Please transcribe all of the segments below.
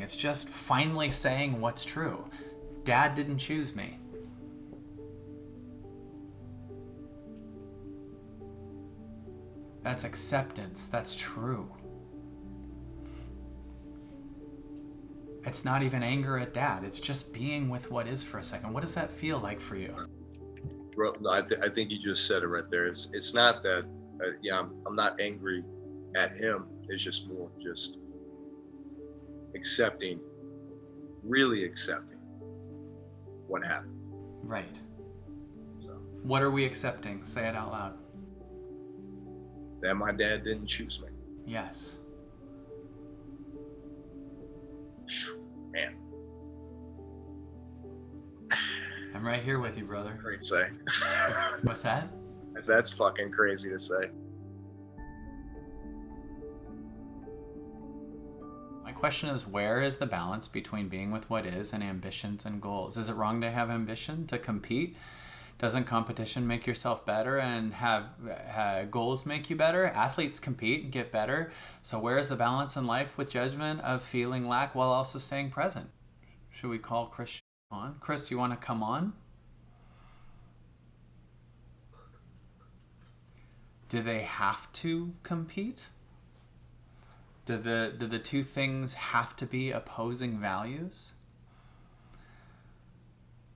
It's just finally saying what's true. Dad didn't choose me. That's acceptance. That's true. It's not even anger at Dad. It's just being with what is for a second. What does that feel like for you? Bro, no, I think you just said it right there. It's not that, I'm not angry at him. It's just more just accepting, really accepting what happened. Right. So, What are we accepting? Say it out loud. that my dad didn't choose me. Yes. Man, I'm right here with you, brother. great to say. What's that? That's fucking crazy to say. My question is, where is the balance between being with what is and ambitions and goals? Is it wrong to have ambition, to compete? Doesn't competition make yourself better, and have goals make you better? Athletes compete and get better. So where is the balance in life with judgment of feeling lack while also staying present? Should we call Chris on? Chris, you want to come on? Do they have to compete? Do the two things have to be opposing values?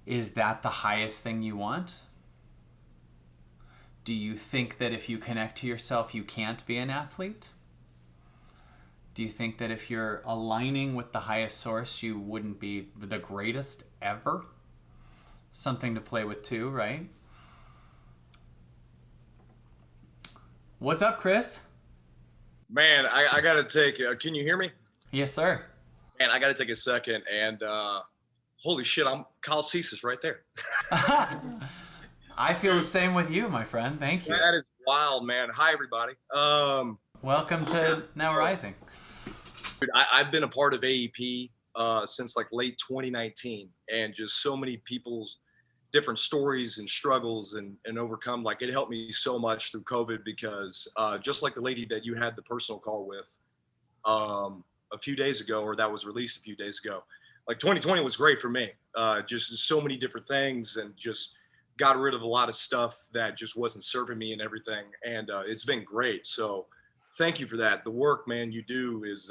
Is that the highest thing you want? Do you think that if you connect to yourself, you can't be an athlete? Do you think that if you're aligning with the highest source, you wouldn't be the greatest ever? Something to play with too, right? What's up, Chris? Man, I gotta take, can you hear me? Yes, sir. Man, I gotta take a second and, holy shit, I'm Kyle Ceases right there. I feel the same with you, my friend. Thank you. That is wild, man. Hi, everybody. Welcome to Now Rising. Dude, I've been a part of AEP since like late 2019, and just so many people's different stories and struggles and overcome. Like, it helped me so much through COVID because just like the lady that you had the personal call with a few days ago, or that was released a few days ago, like 2020 was great for me. Just so many different things, and just got rid of a lot of stuff that just wasn't serving me and everything. And it's been great. So thank you for that. The work, man, you do is,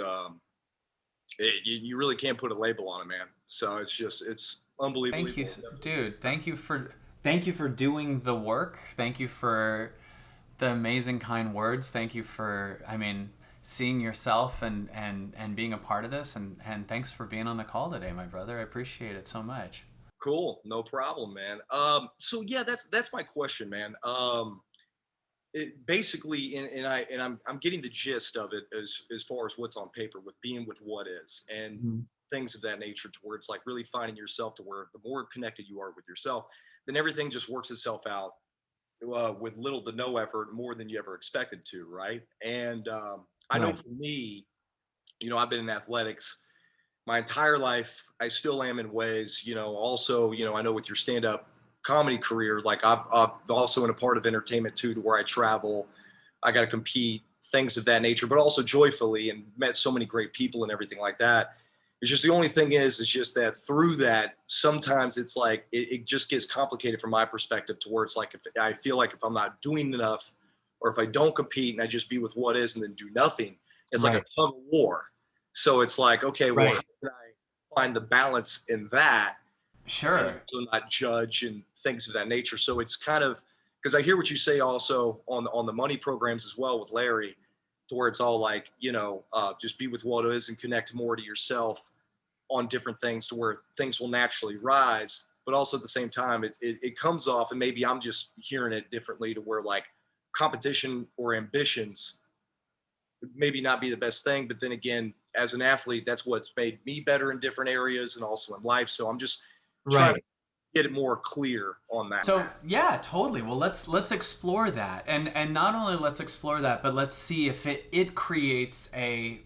you really can't put a label on it, man. So it's unbelievable. Thank you, dude. Thank you for doing the work. Thank you for the amazing kind words. Thank you for, seeing yourself and being a part of this. And thanks for being on the call today, my brother. I appreciate it so much. Cool. No problem, man. So yeah, that's my question, man. It basically, I'm getting the gist of it as far as what's on paper with being with what is and things of that nature, to where it's like really finding yourself, to where the more connected you are with yourself, then everything just works itself out with little to no effort, more than you ever expected to, right? And I know for me, I've been in athletics my entire life. I still am in ways, also, I know with your stand-up comedy career, like I've also been a part of entertainment too, to where I travel, I got to compete, things of that nature, but also joyfully, and met so many great people and everything like that. It's just, the only thing is just that through that, sometimes it's like, it just gets complicated from my perspective, to where it's like, if I feel like if I'm not doing enough, or if I don't compete and I just be with what is and then do nothing, it's like a tug of war. So it's like, okay, well, how can I find the balance in that? Sure. To not judge and things of that nature. So it's kind of, because I hear what you say also on the money programs as well with Larry, to where it's all like, just be with what is and connect more to yourself on different things, to where things will naturally rise. But also at the same time, it comes off, and maybe I'm just hearing it differently, to where like competition or ambitions maybe not be the best thing. But then again, as an athlete, that's what's made me better in different areas and also in life. So I'm just trying to get it more clear on that. So yeah, totally. Well, let's explore that, and not only let's explore that, but let's see if it creates a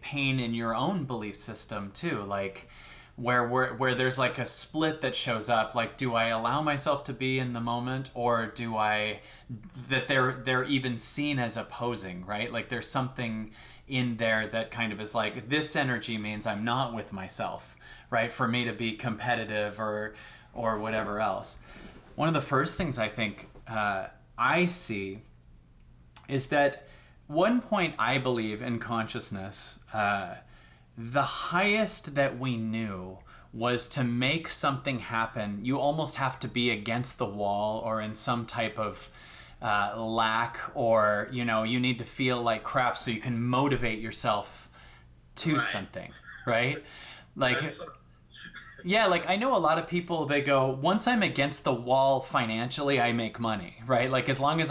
pain in your own belief system too, like where there's like a split that shows up. Like, do I allow myself to be in the moment, or do I, that they're even seen as opposing, right? Like there's something in there that kind of is like, this energy means I'm not with myself, right? For me to be competitive or whatever else. One of the first things I think I see is that one point I believe in consciousness, the highest that we knew was to make something happen. You almost have to be against the wall or in some type of lack, or you need to feel like crap so you can motivate yourself to something, right? Like, yeah, like I know a lot of people, they go, once I'm against the wall financially, I make money, right? Like as long as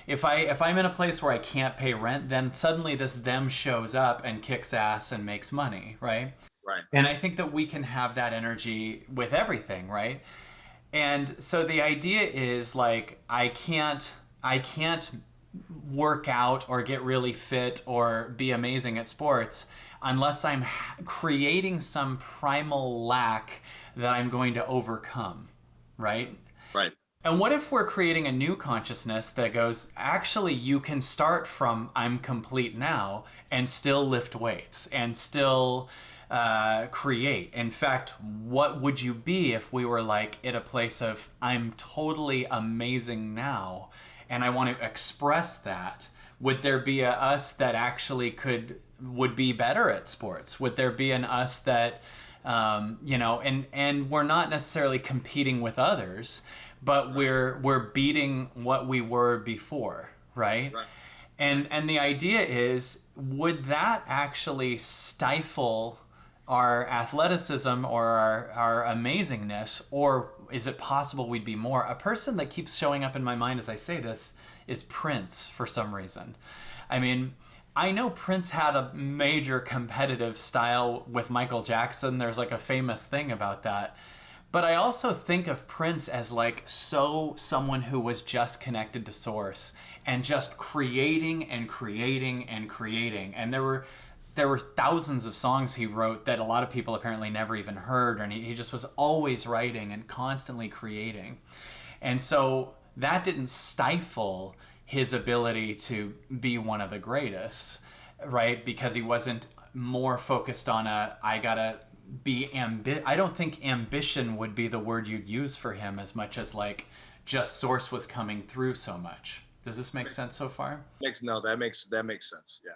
if I'm in a place where I can't pay rent, then suddenly this them shows up and kicks ass and makes money, right? Right. And I think that we can have that energy with everything, right? And so the idea is like I can't work out or get really fit or be amazing at sports unless I'm creating some primal lack that I'm going to overcome, right? Right. And what if we're creating a new consciousness that goes, actually, you can start from I'm complete now and still lift weights and still create. In fact, what would you be if we were like at a place of I'm totally amazing now and I want to express that? Would there be a us that actually would be better at sports? Would there be an us that and we're not necessarily competing with others, but we're beating what we were before, right? Right. And the idea is, would that actually stifle our athleticism or our amazingness, or is it possible we'd be more? A person that keeps showing up in my mind as I say this is Prince for some reason. I mean, I know Prince had a major competitive style with Michael Jackson. There's like a famous thing about that. But I also think of Prince as like someone who was just connected to source and just creating and creating and creating. And there were thousands of songs he wrote that a lot of people apparently never even heard, and he just was always writing and constantly creating. And so that didn't stifle his ability to be one of the greatest, right? Because he wasn't more focused on I gotta be I don't think ambition would be the word you'd use for him as much as like just source was coming through so much. Does this make sense so far? That makes sense. Yeah.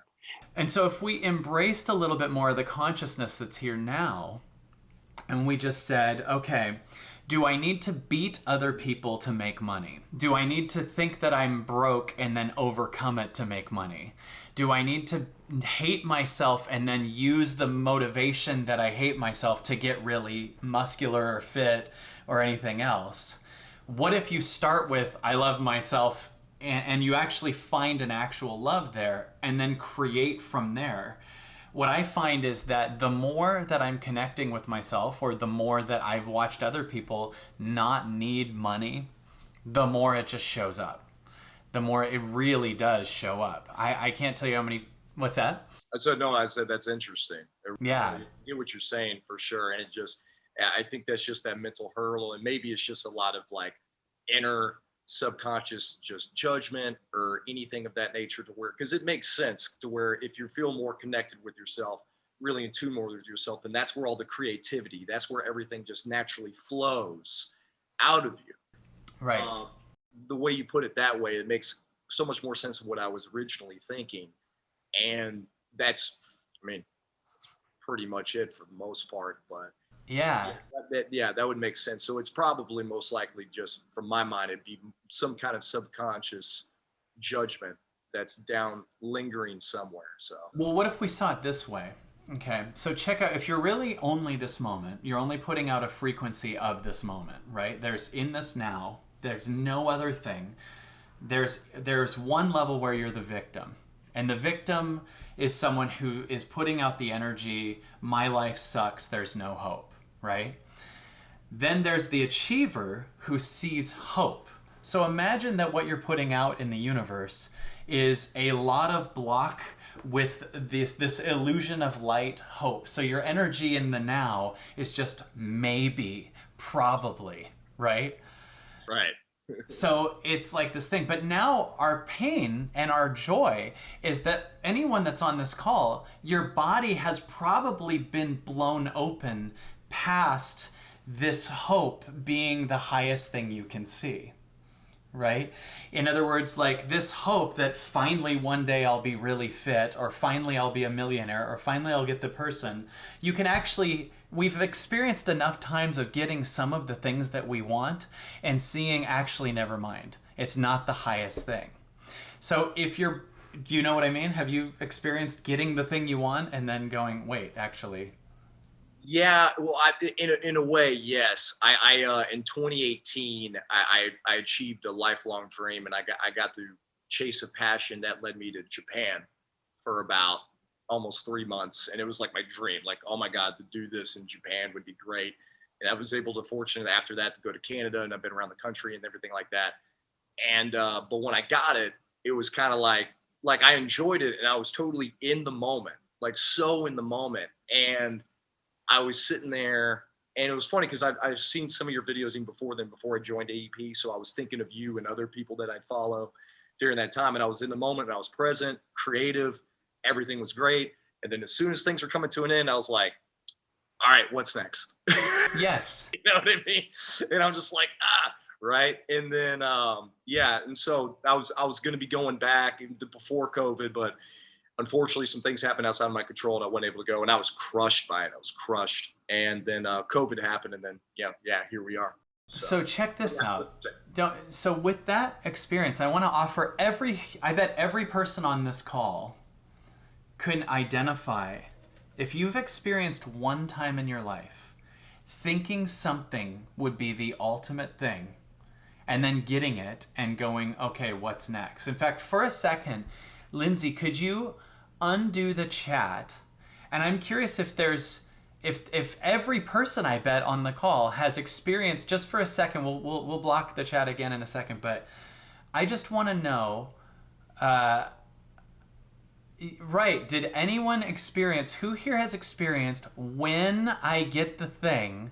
And so if we embraced a little bit more of the consciousness that's here now, and we just said, okay, do I need to beat other people to make money? Do I need to think that I'm broke and then overcome it to make money? Do I need to hate myself and then use the motivation that I hate myself to get really muscular or fit or anything else? What if you start with, I love myself, and you actually find an actual love there and then create from there? What I find is that the more that I'm connecting with myself, or the more that I've watched other people not need money, the more it just shows up. The more it really does show up. I can't tell you how many. What's that? I said that's interesting. Yeah. I get what you're saying for sure. And I think that's just that mental hurdle. And maybe it's just a lot of like inner subconscious just judgment or anything of that nature, to where, because it makes sense to where if you feel more connected with yourself, really in tune more with yourself, then that's where all the creativity, that's where everything just naturally flows out of you. Right. The way you put it that way, it makes so much more sense of what I was originally thinking. And that's, I mean, that's pretty much it for the most part. But Yeah. that would make sense. So it's probably most likely, just from my mind, it'd be some kind of subconscious judgment that's down lingering somewhere. So, Well, what if we saw it this way? Okay, so check out, if you're really only this moment, you're only putting out a frequency of this moment, right? There's in this now, there's no other thing. There's one level where you're the victim. And the victim is someone who is putting out the energy, my life sucks, there's no hope, right? Then there's the achiever who sees hope. So imagine that what you're putting out in the universe is a lot of block with this illusion of light, hope. So your energy in the now is just maybe, probably, right? right. So it's like this thing. But now our pain and our joy is that anyone that's on this call, your body has probably been blown open past this hope being the highest thing you can see. Right? In other words, like this hope that finally one day I'll be really fit, or finally I'll be a millionaire, or finally I'll get the person. You can actually, we've experienced enough times of getting some of the things that we want and seeing actually, never mind. It's not the highest thing. So if you're, do you know what I mean? Have you experienced getting the thing you want and then going, wait, actually, Yeah, well, in a way, yes. In 2018, I achieved a lifelong dream, and I got to chase a passion that led me to Japan for about almost 3 months, and it was like my dream. Like, oh my God, to do this in Japan would be great. And I was able to, fortunate after that, to go to Canada, and I've been around the country and everything like that. And but when I got it, it was kind of like I enjoyed it, and I was totally in the moment, like so in the moment, and I was sitting there, and it was funny because I've seen some of your videos even before then, before I joined AEP. So I was thinking of you and other people that I'd follow during that time. And I was in the moment, and I was present, creative, everything was great. And then as soon as things were coming to an end, I was like, all right, what's next? yes. You know what I mean? And I'm just like, right. And then, yeah. And so I was going to be going back before COVID, but unfortunately, some things happened outside of my control, and I wasn't able to go. And I was crushed by it. I was crushed. And then COVID happened, and then yeah, here we are. So So check this out. So with that experience, I want to offer I bet every person on this call can identify, if you've experienced one time in your life thinking something would be the ultimate thing and then getting it and going, okay, what's next? In fact, for a second, Lindsay, could you undo the chat? And I'm curious if there's, if every person I bet on the call has experienced, just for a second, we'll block the chat again in a second, but I just want to know, right, did anyone experience, who here has experienced, when I get the thing,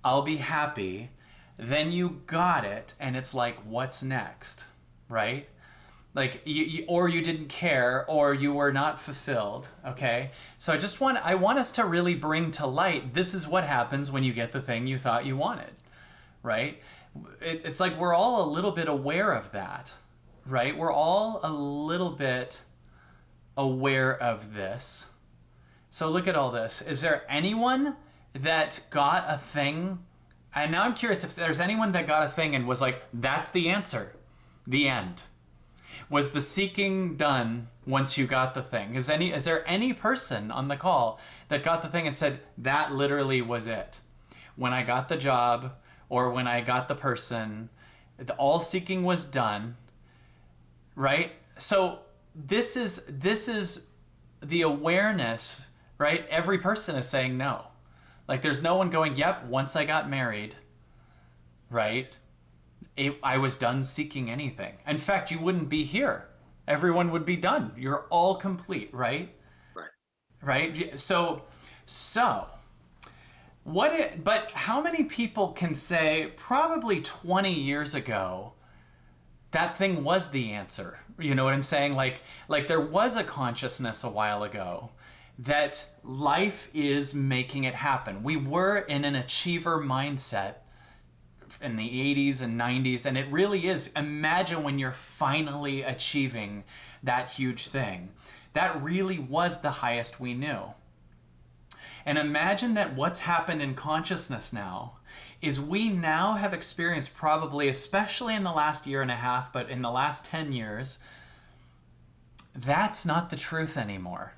I'll be happy, then you got it, and it's like, what's next, right? Like or you didn't care, or you were not fulfilled. Okay, so I want us to really bring to light, this is what happens when you get the thing you thought you wanted, right? It's like we're all a little bit aware of that, right? We're all a little bit aware of this. So look at all this. Is there anyone that got a thing? And now I'm curious if there's anyone that got a thing and was like, that's the answer, the end. Was the seeking done once you got the thing? Is there any person on the call that got the thing and said, that literally was it? When I got the job, or when I got the person, all seeking was done, right? So this is the awareness, right? Every person is saying no. Like there's no one going, yep, once I got married, right? I was done seeking anything. In fact, you wouldn't be here. Everyone would be done. You're all complete, right? right. Right? So but how many people can say probably 20 years ago that thing was the answer? You know what I'm saying? Like there was a consciousness a while ago that life is making it happen. We were in an achiever mindset in the 80s and 90s, and it really is. Imagine when you're finally achieving that huge thing. That really was the highest we knew. And imagine that what's happened in consciousness now is we now have experienced, probably especially in the last year and a half, but in the last 10 years, that's not the truth anymore.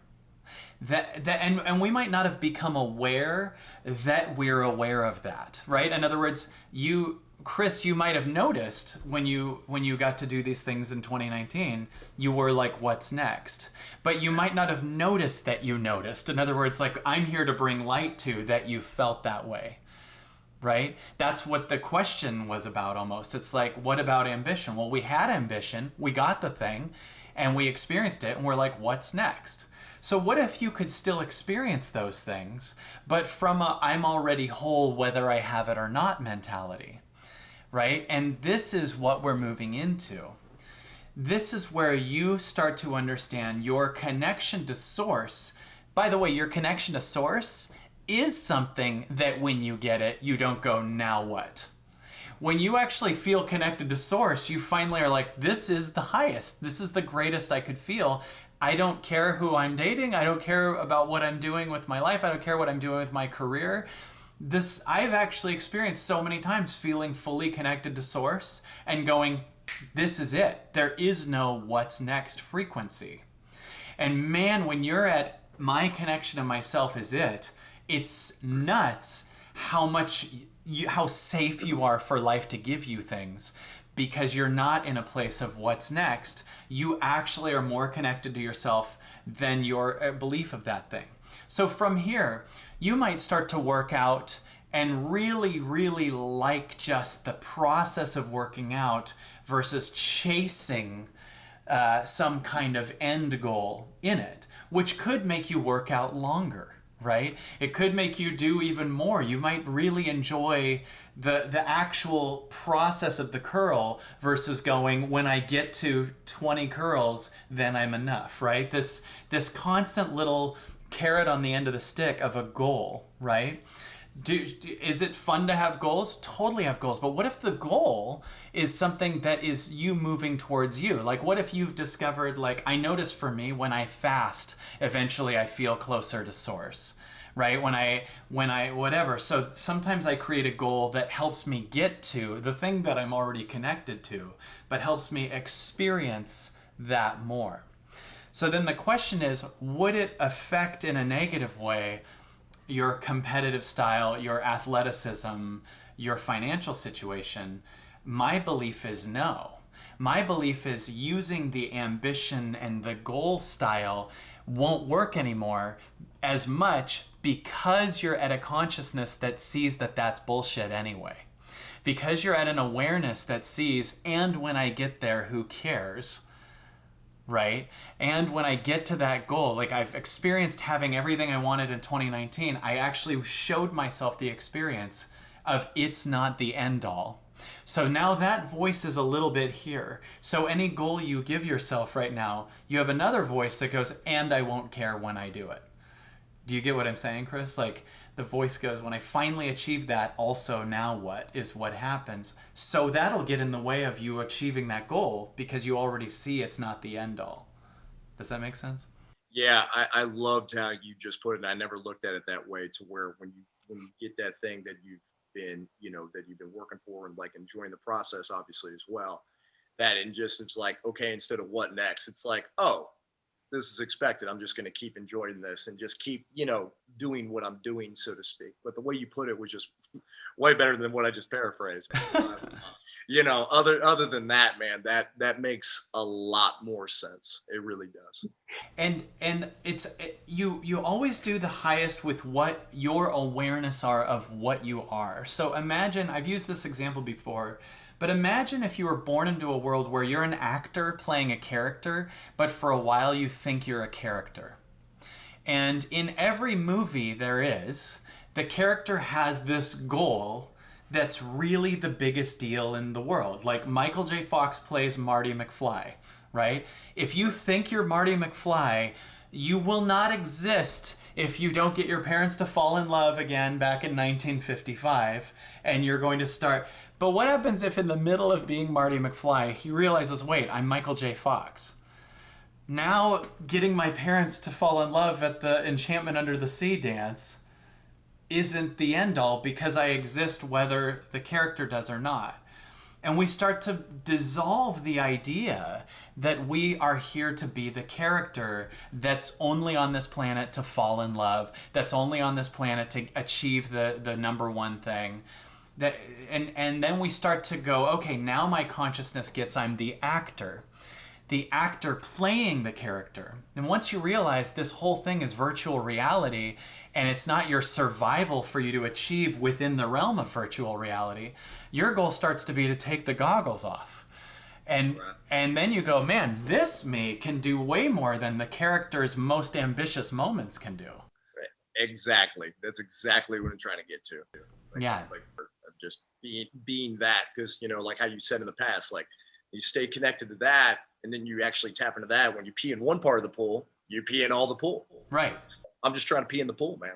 And we might not have become aware that we're aware of that, right? In other words, Chris, you might have noticed when you got to do these things in 2019, you were like, what's next? But you might not have noticed that you noticed. In other words, like, I'm here to bring light to that you felt that way, right? That's what the question was about almost. It's like, what about ambition? Well, we had ambition, we got the thing, and we experienced it, and we're like, what's next? So what if you could still experience those things, but from a I'm already whole whether I have it or not mentality, right? And this is what we're moving into. This is where you start to understand your connection to source. By the way, your connection to source is something that when you get it, you don't go, now what? When you actually feel connected to source, you finally are like, this is the highest. This is the greatest I could feel. I don't care who I'm dating. I don't care about what I'm doing with my life. I don't care what I'm doing with my career. This I've actually experienced so many times, feeling fully connected to source and going, this is it. There is no what's next frequency. And man, when you're at my connection to myself is it, it's nuts how much how safe you are for life to give you things, because you're not in a place of what's next. You actually are more connected to yourself than your belief of that thing. So from here, you might start to work out and really, really like just the process of working out versus chasing some kind of end goal in it, which could make you work out longer, right? It could make you do even more. You might really enjoy the actual process of the curl versus going, when I get to 20 curls, then I'm enough, right? This constant little carrot on the end of the stick of a goal, right? Is it fun to have goals? Totally have goals. But what if the goal is something that is you moving towards you? Like, what if you've discovered, like, I notice for me, when I fast, eventually I feel closer to source, right? When I, whatever. So sometimes I create a goal that helps me get to the thing that I'm already connected to, but helps me experience that more. So then the question is, would it affect in a negative way your competitive style, your athleticism, your financial situation? My belief is no. My belief is using the ambition and the goal style won't work anymore as much, because you're at a consciousness that sees that that's bullshit anyway. Because you're at an awareness that sees, and when I get there, who cares? Right? And when I get to that goal, like I've experienced having everything I wanted in 2019, I actually showed myself the experience of it's not the end all. So now that voice is a little bit here. So any goal you give yourself right now, you have another voice that goes, and I won't care when I do it. Do you get what I'm saying, Chris? Like, the voice goes, when I finally achieve that, also now what is what happens? So that'll get in the way of you achieving that goal, because you already see it's not the end all. Does that make sense? Yeah, I loved how you just put it. And I never looked at it that way, to where when you get that thing that you've been, that you've been working for and like enjoying the process, obviously as well, that and just it's like, okay, instead of what next, it's like, oh, this is expected. I'm just going to keep enjoying this and just keep, doing what I'm doing, so to speak. But the way you put it was just way better than what I just paraphrased. Other than that, man, that makes a lot more sense. It really does. And you always do the highest with what your awareness are of what you are. So imagine, I've used this example before, but imagine if you were born into a world where you're an actor playing a character, but for a while you think you're a character. And in every movie there is, the character has this goal that's really the biggest deal in the world. Like Michael J. Fox plays Marty McFly, right? If you think you're Marty McFly, you will not exist if you don't get your parents to fall in love again back in 1955, and you're going to start. But what happens if in the middle of being Marty McFly, he realizes, wait, I'm Michael J. Fox. Now getting my parents to fall in love at the Enchantment Under the Sea dance isn't the end all, because I exist whether the character does or not. And we start to dissolve the idea that we are here to be the character that's only on this planet to fall in love, that's only on this planet to achieve the number one thing. And then we start to go, okay, now my consciousness gets, I'm the actor playing the character. And once you realize this whole thing is virtual reality, and it's not your survival for you to achieve within the realm of virtual reality, your goal starts to be to take the goggles off. And then you go, man, this me can do way more than the character's most ambitious moments can do. Right. Exactly. That's exactly what I'm trying to get to. Yeah. just being that, because like how you said in the past, like you stay connected to that, and then you actually tap into that. When you pee in one part of the pool, you pee in all the pool. Right. I'm just trying to pee in the pool, man.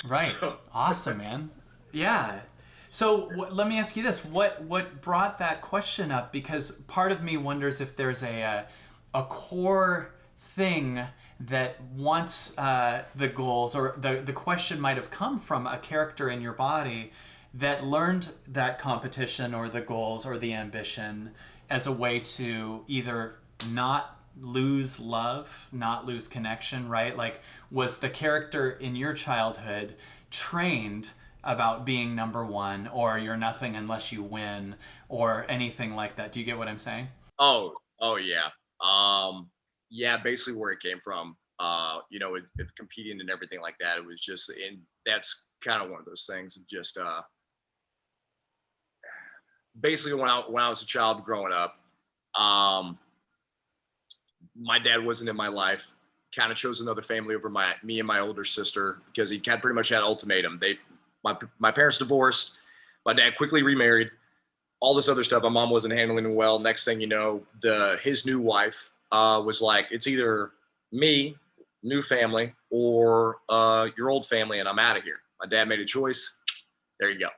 Right. So Awesome, man. Yeah. So let me ask you this: what brought that question up? Because part of me wonders if there's a core thing that wants the goals, or the question might have come from a character in your body that learned that competition or the goals or the ambition as a way to either not lose love, not lose connection, right? Like, was the character in your childhood trained about being number one, or you're nothing unless you win, or anything like that? Do you get what I'm saying? oh yeah. Yeah, basically where it came from. It competing and everything like that. It was just, and that's kind of one of those things of just basically when I was a child growing up, um, my dad wasn't in my life. Kind of chose another family over me and my older sister, because he had pretty much had an ultimatum. My parents divorced. My dad quickly remarried. All this other stuff. My mom wasn't handling it well. Next thing you know, his new wife was like, it's either me, new family, or your old family, and I'm out of here. My dad made a choice. There you go.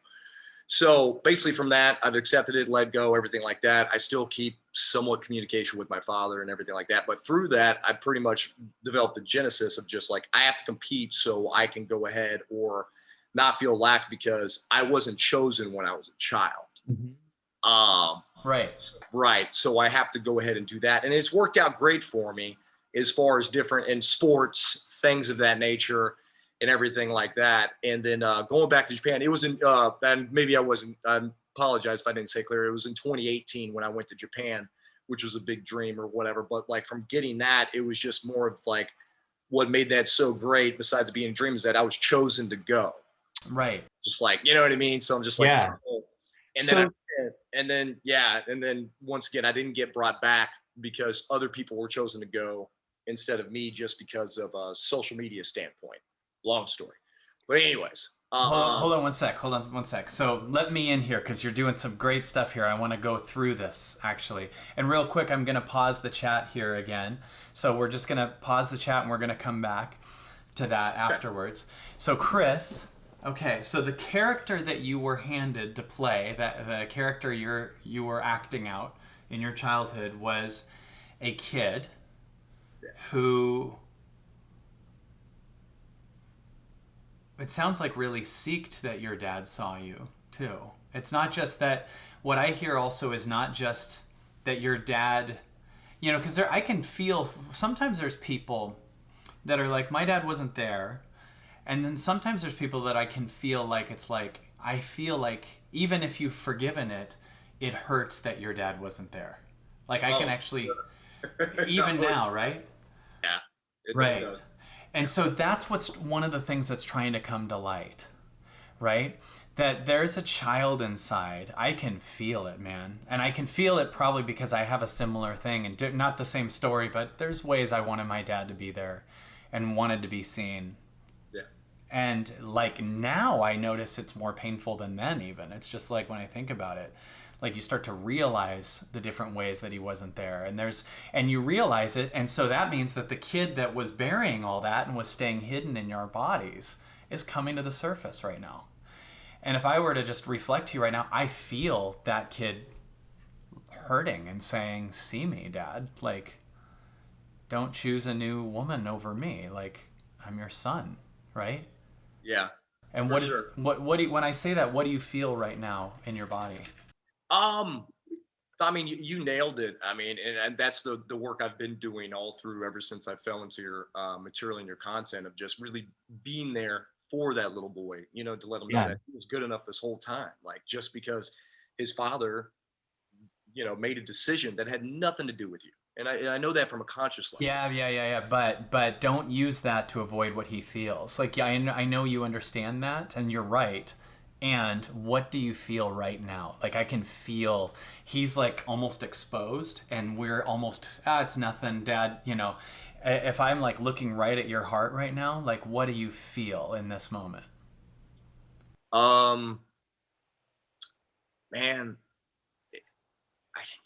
So basically, from that, I've accepted it, let go, everything like that. I still keep somewhat communication with my father and everything like that. But through that, I pretty much developed the genesis of just like, I have to compete so I can go ahead or not feel lack, because I wasn't chosen when I was a child. Um, Right. right. So I have to go ahead and do that. And it's worked out great for me as far as different in sports, things of that nature and everything like that. And then going back to Japan, it was and maybe I apologize if I didn't say clear. It was in 2018 when I went to Japan, which was a big dream or whatever. But like from getting that, it was just more of like what made that so great, besides being a dream, is that I was chosen to go. Right. Just like, you know what I mean? So I'm just like, Yeah. oh. And then So and then once again, I didn't get brought back because other people were chosen to go instead of me, just because of a social media standpoint. Long story, but anyways, hold on one sec. Hold on one sec. So let me in here because you're doing some great stuff here. I want to go through this actually. And real quick, I'm going to pause the chat here again. So we're just going to pause the chat and we're going to come back to that afterwards. So Chris, okay, so the character that you were handed to play, that the character you were acting out in your childhood, was a kid who, it sounds like, really seeked that your dad saw you too. It's not just that. What I hear also is not just that your dad, because I can feel sometimes there's people that are like, my dad wasn't there. And then sometimes there's people that I can feel like, it's like, I feel like even if you've forgiven it, it hurts that your dad wasn't there. Like I can actually, even now, right? Yeah, it Right. does. And so that's what's one of the things that's trying to come to light, right? That there's a child inside. I can feel it, man. And I can feel it probably because I have a similar thing, and not the same story, but there's ways I wanted my dad to be there and wanted to be seen. Yeah. And like now I notice it's more painful than then even. It's just like when I think about it, like you start to realize the different ways that he wasn't there, and you realize it, and so that means that the kid that was burying all that and was staying hidden in your bodies is coming to the surface right now. And if I were to just reflect to you right now, I feel that kid hurting and saying, see me, Dad, like, don't choose a new woman over me, like, I'm your son, right? Yeah, And for sure. what do you, when I say that, what do you feel right now in your body? Um, I mean, you nailed it. I mean, and that's the work I've been doing all through ever since I fell into your material and your content, of just really being there for that little boy, to let him know Yeah. that he was good enough this whole time. Like, just because his father, made a decision that had nothing to do with you. And I know that from a conscious level. Yeah. But don't use that to avoid what he feels. Like, yeah, I know you understand that, and you're right. And what do you feel right now? Like, I can feel he's like almost exposed, and we're almost, it's nothing, Dad. If I'm like looking right at your heart right now, like, what do you feel in this moment? Um, Man,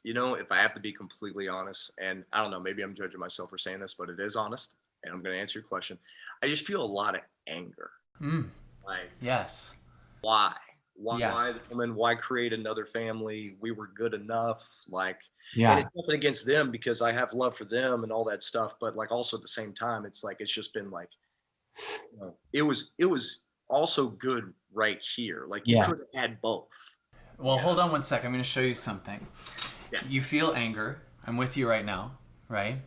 if I have to be completely honest, and I don't know, maybe I'm judging myself for saying this, but it is honest, and I'm going to answer your question. I just feel a lot of anger. Mm, Like, yes. why? Why Yes. the woman? Why create another family? We were good enough. Like, and it's Yeah. nothing against them because I have love for them and all that stuff. But like, also at the same time, it's like it's just been like, it was also good right here. Like, you Yeah. could have had both. Well, Yeah, hold on one sec. I'm going to show you something. yeah. You feel anger. I'm with you right now, right?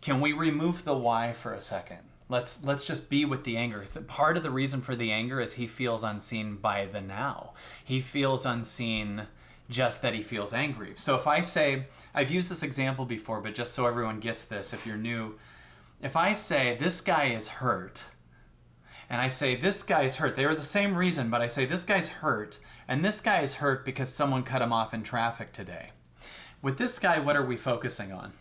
Can we remove the why for a second? Let's just be with the anger. Part of the reason for the anger is he feels unseen by the now. He feels unseen just that he feels angry. So if I say, I've used this example before, but just so everyone gets this, if you're new, if I say this guy is hurt, and I say this guy's hurt, they were the same reason, but I say this guy's hurt, and this guy is hurt because someone cut him off in traffic today. With this guy, what are we focusing on?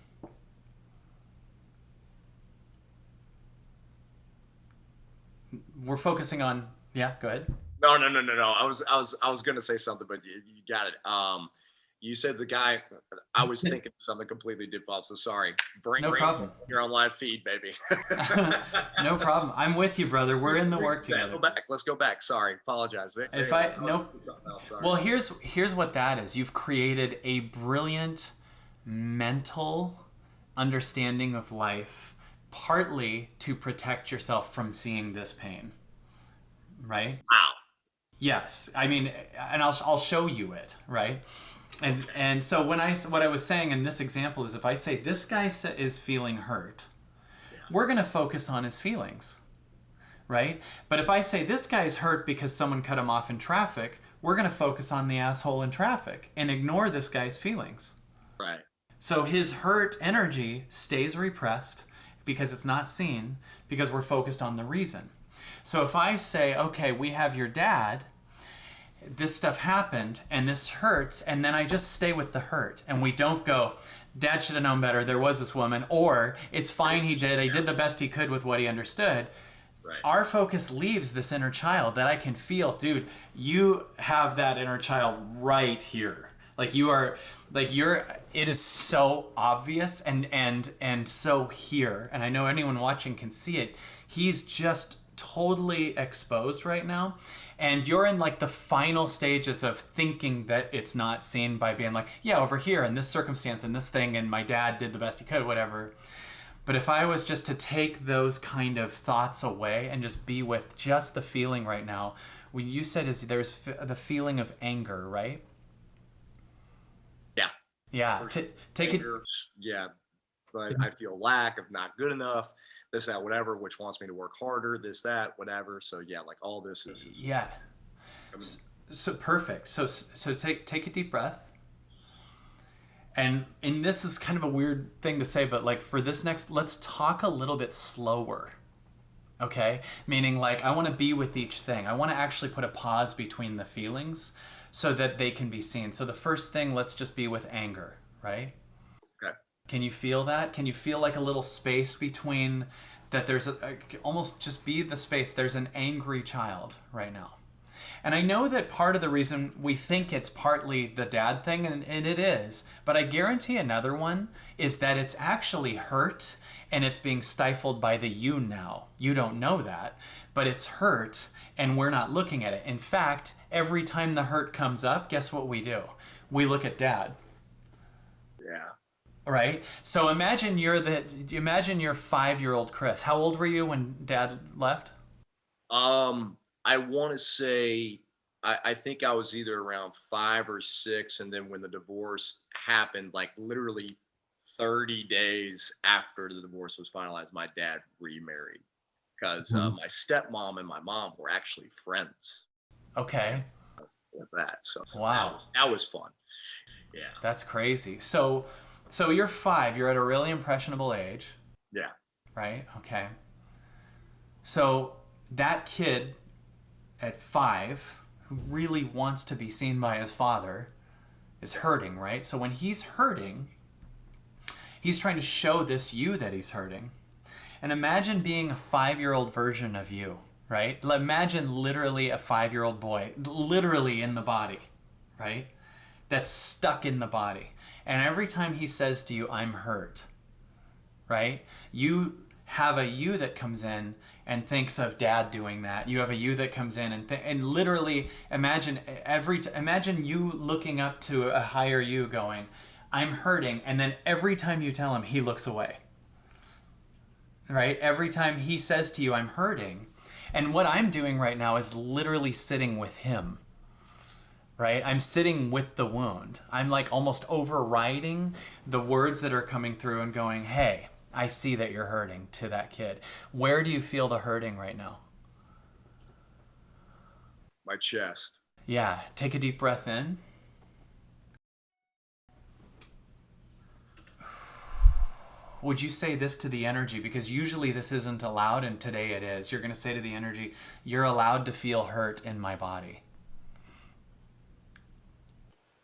We're focusing on, yeah, go ahead. No, no, no, no, no. I was gonna say something, but you got it. You said the guy. I was thinking something completely different. So sorry. No problem. You're on live feed, baby. No problem. I'm with you, brother. We're in the work Yeah, together. go back. Let's go back. Sorry. Apologize. If well, here's what that is. You've created a brilliant mental understanding of life, partly to protect yourself from seeing this pain. Right? Wow. Yes. I mean, and I'll show you it, right? And so what I was saying in this example is if I say this guy is feeling hurt, we're going to focus on his feelings, right? But if I say this guy's hurt because someone cut him off in traffic, we're going to focus on the asshole in traffic and ignore this guy's feelings. Right. So his hurt energy stays repressed because it's not seen, because we're focused on the reason. So if I say, okay, we have your dad, this stuff happened and this hurts, and then I just stay with the hurt and we don't go, dad should have known better, there was this woman, or it's fine, he did the best he could with what he understood. Right. Our focus leaves this inner child that I can feel, dude, you have that inner child right here. Like it is so obvious and so here. And I know anyone watching can see it. He's just totally exposed right now. And you're in like the final stages of thinking that it's not seen by being like, yeah, over here in this circumstance and this thing, and my dad did the best he could, whatever. But if I was just to take those kind of thoughts away and just be with just the feeling right now, what you said is there's the feeling of anger, right? Yeah. Yeah. Take it. Yeah. But I feel lack of not good enough, this, that, whatever, which wants me to work harder, this, that, whatever. So yeah, like all this is yeah. So perfect. So take a deep breath. And this is kind of a weird thing to say, but like for this next, let's talk a little bit slower. Okay? Meaning like I want to be with each thing. I want to actually put a pause between the feelings so that they can be seen. So the first thing, let's just be with anger, right? Okay. Can you feel that? Can you feel like a little space between that? There's almost just be the space. There's an angry child right now. And I know that part of the reason we think it's partly the dad thing, and it is, but I guarantee another one is that it's actually hurt and it's being stifled by the you now. You don't know that, but it's hurt and we're not looking at it. In fact, every time the hurt comes up, guess what we do? We look at dad. Yeah. Right? So imagine you're 5-year-old Chris. How old were you when dad left? I want to say, I think I was either around 5 or 6. And then when the divorce happened, like literally 30 days after the divorce was finalized, my dad remarried because my stepmom and my mom were actually friends. Okay. With that. So wow. That was fun. Yeah. That's crazy. So you're 5, you're at a really impressionable age. Yeah. Right? Okay. So that kid at 5 who really wants to be seen by his father is hurting, right? So when he's hurting, he's trying to show this you that he's hurting. And imagine being a 5-year-old version of you, right? Imagine literally a 5-year-old boy, literally in the body, right? that's stuck in the body. And every time he says to you, I'm hurt, right? You have a you that comes in and thinks of dad doing that. You have a you that comes in and literally imagine imagine you looking up to a higher you going, I'm hurting, and then every time you tell him, he looks away. Right? Every time he says to you, I'm hurting. And what I'm doing right now is literally sitting with him. Right? I'm sitting with the wound. I'm like almost overriding the words that are coming through and going, hey, I see that you're hurting, to that kid. Where do you feel the hurting right now? My chest. Yeah. Take a deep breath in. Would you say this to the energy? Because usually this isn't allowed, and today it is. You're going to say to the energy, you're allowed to feel hurt in my body.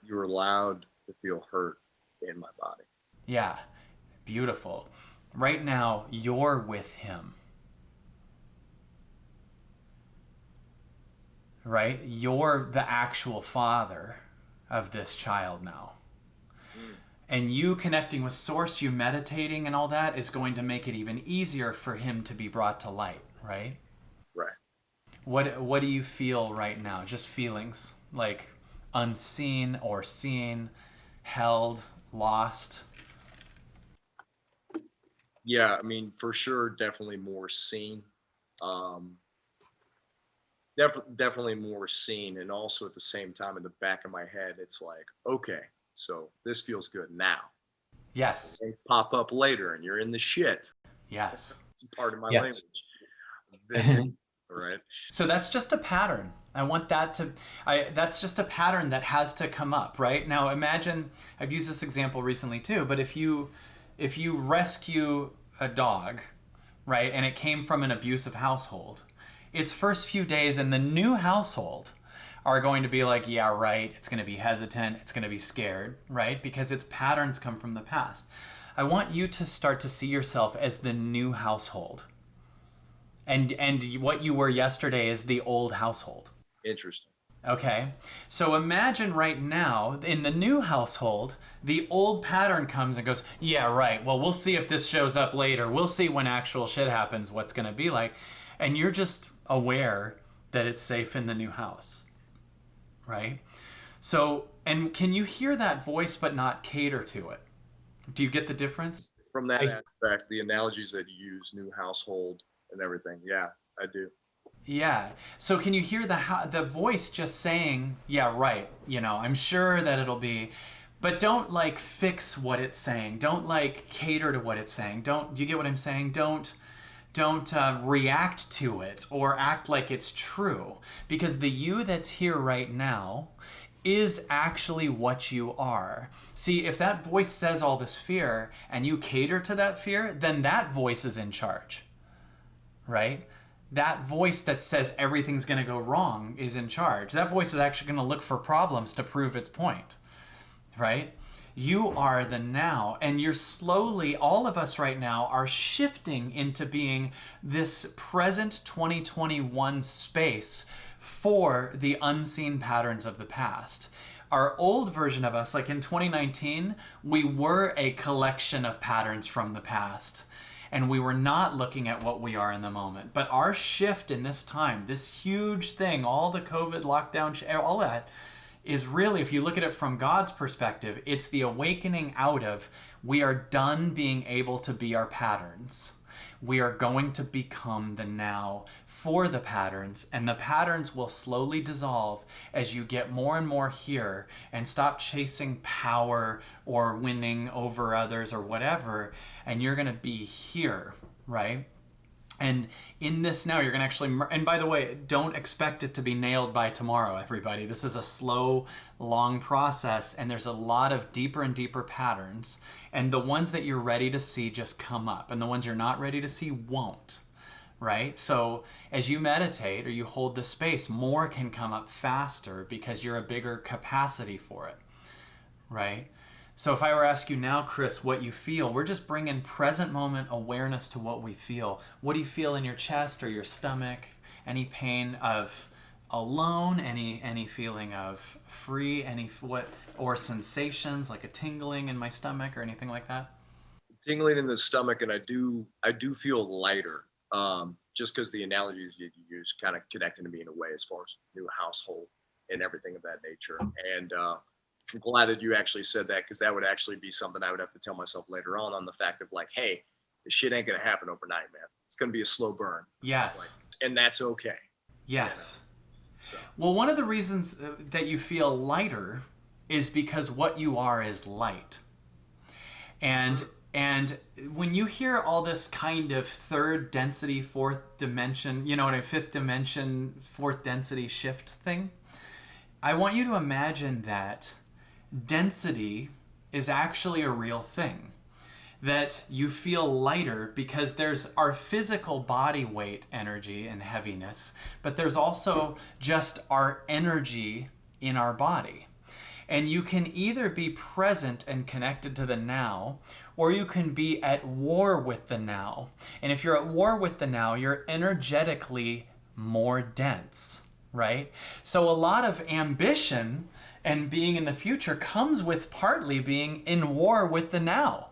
You're allowed to feel hurt in my body. Yeah. Beautiful. Right now, you're with him. Right? You're the actual father of this child now. And you connecting with source, you meditating and all that is going to make it even easier for him to be brought to light, right? Right. What do you feel right now? Just feelings like unseen or seen, held, lost? Yeah, I mean, for sure, definitely more seen. Definitely more seen, and also at the same time, in the back of my head, it's like, okay, so this feels good now. Yes. They pop up later, and you're in the shit. Yes. It's part of my Yes. language. All right. So that's just a pattern. I want that to, that's just a pattern that has to come up, right? Now imagine, I've used this example recently too, but if you rescue a dog, right, and it came from an abusive household, its first few days in the new household are going to be like, yeah, right, it's going to be hesitant, it's going to be scared, right? Because its patterns come from the past. I want you to start to see yourself as the new household. And what you were yesterday is the old household. Interesting. Okay. So imagine right now in the new household, the old pattern comes and goes, yeah, right. Well, we'll see if this shows up later. We'll see when actual shit happens, what's going to be like. And you're just aware that it's safe in the new house. Right? So, and can you hear that voice but not cater to it? Do you get the difference? From that aspect, the analogies that you use, new household and everything. Yeah, I do. Yeah. So can you hear the voice just saying, yeah, right, I'm sure that it'll be, but don't like fix what it's saying. Don't like cater to what it's saying. Do you get what I'm saying? Don't react to it or act like it's true, because the you that's here right now is actually what you are. See, if that voice says all this fear and you cater to that fear, then that voice is in charge, right? That voice that says everything's going to go wrong is in charge. That voice is actually going to look for problems to prove its point, right? You are the now, and you're slowly, all of us right now are shifting into being this present 2021 space for the unseen patterns of the past. Our old version of us, like in 2019, we were a collection of patterns from the past, and we were not looking at what we are in the moment. But our shift in this time, this huge thing, all the COVID lockdown, all that, is really, if you look at it from God's perspective, it's the awakening out of, we are done being able to be our patterns. We are going to become the now for the patterns, and the patterns will slowly dissolve as you get more and more here and stop chasing power or winning over others or whatever, and you're going to be here, right? And in this now, you're going to actually, and by the way, don't expect it to be nailed by tomorrow, everybody. This is a slow, long process, and there's a lot of deeper and deeper patterns. And the ones that you're ready to see just come up, and the ones you're not ready to see won't, right? So as you meditate or you hold the space, more can come up faster because you're a bigger capacity for it, right? So if I were to ask you now, Chris, what you feel, we're just bringing present moment awareness to what we feel. What do you feel in your chest or your stomach? Any pain of alone, any feeling of free, what, or sensations like a tingling in my stomach or anything like that? Tingling in the stomach, and I do feel lighter. Just because the analogies you use kind of connecting to me in a way as far as new household and everything of that nature. And I'm glad that you actually said that, because that would actually be something I would have to tell myself later on the fact of like, hey, this shit ain't gonna happen overnight, man. It's gonna be a slow burn, like, Yes. and that's okay. You know, Yes. so Well, one of the reasons that you feel lighter is because what you are is light. And and when you hear all this kind of third density, fourth dimension, you know what I mean, fifth dimension, fourth density shift thing, I want you to imagine that density is actually a real thing. That you feel lighter because there's our physical body weight energy and heaviness, but there's also just our energy in our body. And you can either be present and connected to the now, or you can be at war with the now. And if you're at war with the now, you're energetically more dense, right? So a lot of ambition and being in the future comes with partly being in war with the now.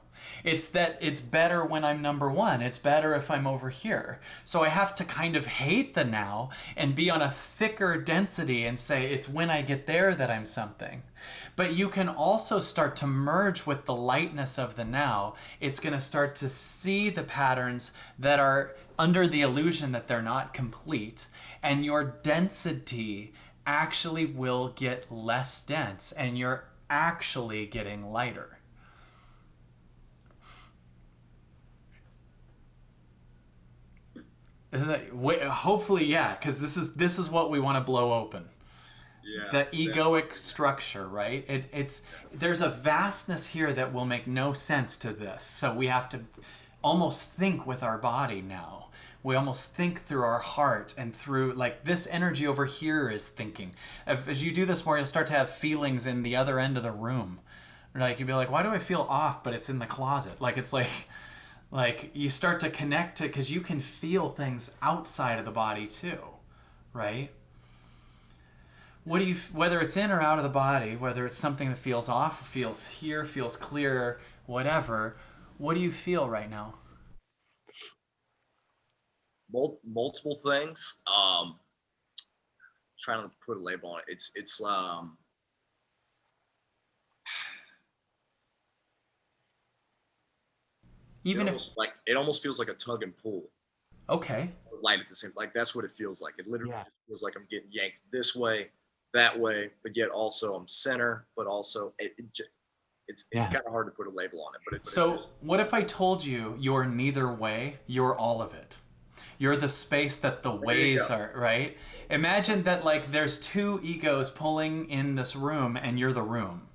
It's that it's better when I'm number one. It's better if I'm over here. So I have to kind of hate the now and be on a thicker density and say it's when I get there that I'm something. But you can also start to merge with the lightness of the now. It's going to start to see the patterns that are under the illusion that they're not complete. And your density actually will get less dense and you're actually getting lighter. Isn't that hopefully, yeah, because this is what we want to blow open. yeah, The definitely. egoic structure, right? It's there's a vastness here that will make no sense to this. So we have to almost think with our body now. We almost think through our heart and through like this energy over here is thinking. As you do this more, you'll start to have feelings in the other end of the room. Like you'll be like, why do I feel off? But it's in the closet. Like it's like you start to connect to because you can feel things outside of the body too, right? What do you, whether it's in or out of the body, whether it's something that feels off, feels here, feels clear, whatever, what do you feel right now? Multiple things. Trying to put a label on it. It's it Even if, almost like it almost feels like a tug and pull, okay, light at the same. Like that's what it feels like. It literally yeah, just feels like I'm getting yanked this way, that way, but yet also I'm center, but also it's yeah. kind of hard to put a label on it, but it So just what if I told you you're neither way, you're all of it? You're the space that the there you ways go. are, right? Imagine that like there's two egos pulling in this room and you're the room,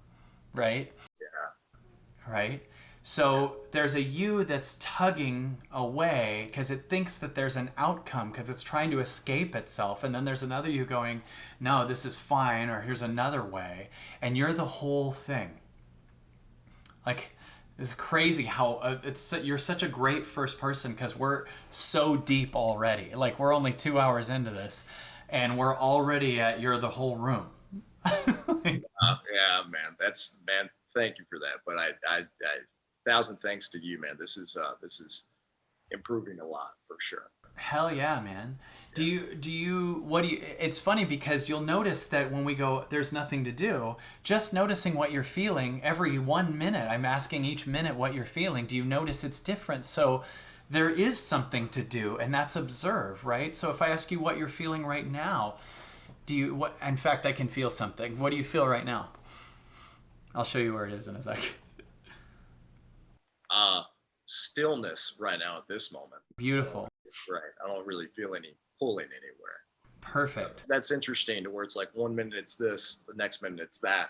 right? Yeah, Right? So there's a you that's tugging away because it thinks that there's an outcome because it's trying to escape itself. And then there's another you going, no, this is fine, or here's another way. And you're the whole thing. Like, it's crazy how you're such a great first person because we're so deep already. Like, we're only 2 hours into this and we're already at you're the whole room. Like, yeah, man. That's man. Thank you for that. But I thousand thanks to you, man. This is improving a lot for sure. hell yeah, man. Yeah. What do you, it's funny because you'll notice that when we go, there's nothing to do, just noticing what you're feeling every 1 minute, I'm asking each minute what you're feeling. Do you notice it's different? So there is something to do, and that's observe, right? So if I ask you what you're feeling right now, what, in fact, I can feel something. What do you feel right now? I'll show you where it is in a sec. Uh, Stillness right now at this moment. Beautiful. Right. I don't really feel any pulling anywhere. So Perfect. that's interesting to where it's like 1 minute it's this, the next minute it's that,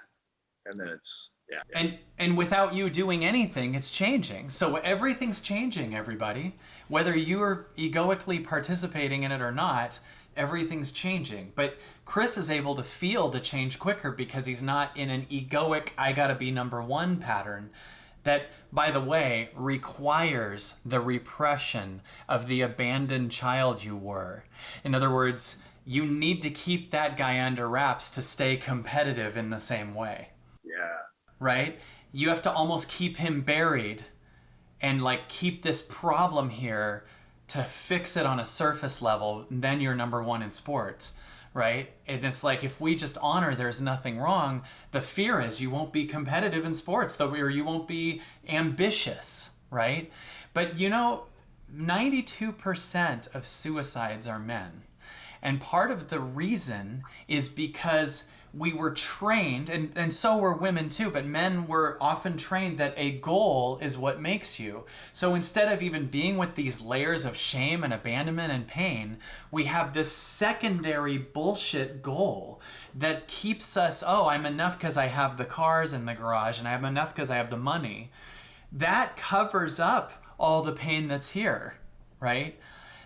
and then it's yeah, yeah. And without you doing anything, it's changing. So everything's changing, everybody. Whether you're egoically participating in it or not, everything's changing. But Chris is able to feel the change quicker because he's not in an egoic I gotta be number one pattern that, by the way, requires the repression of the abandoned child you were. In other words, you need to keep that guy under wraps to stay competitive in the same way, Yeah. right? You have to almost keep him buried and like keep this problem here to fix it on a surface level, then you're number one in sports, right? And it's like if we just honor there's nothing wrong, the fear is you won't be competitive in sports, though, or you won't be ambitious, right? But 92% of suicides are men. And part of the reason is because we were trained, and so were women too, but men were often trained that a goal is what makes you. So instead of even being with these layers of shame and abandonment and pain, we have this secondary bullshit goal that keeps us, oh, I'm enough because I have the cars in the garage, and I'm enough because I have the money. That covers up all the pain that's here, right?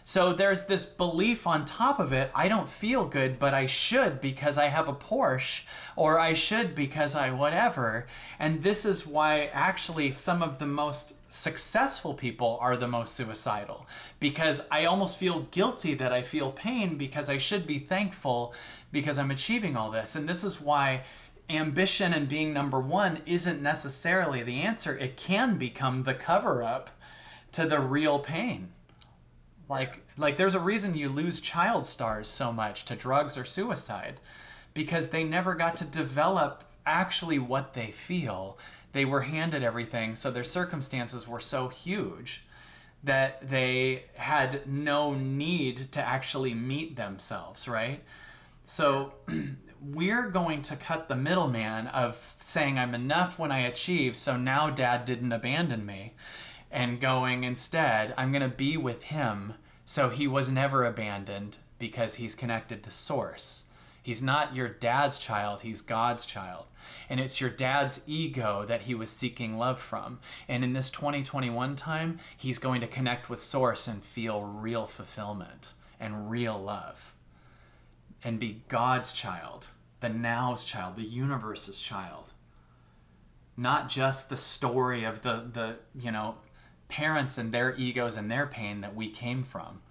So there's this belief on top of it, I don't feel good, but I should because I have a Porsche, or I should because I whatever. And this is why actually some of the most successful people are the most suicidal. Because I almost feel guilty that I feel pain because I should be thankful because I'm achieving all this. And this is why ambition and being number one isn't necessarily the answer. It can become the cover up to the real pain. Like there's a reason you lose child stars so much to drugs or suicide, because they never got to develop actually what they feel. They were handed everything, so their circumstances were so huge that they had no need to actually meet themselves, right? So we're going to cut the middleman of saying I'm enough when I achieve, so now dad didn't abandon me, and going instead, I'm going to be with him so he was never abandoned because he's connected to source. He's not your dad's child, he's God's child. And it's your dad's ego that he was seeking love from. And in this 2021 time, he's going to connect with source and feel real fulfillment and real love and be God's child, the now's child, the universe's child. Not just the story of the parents and their egos and their pain that we came from,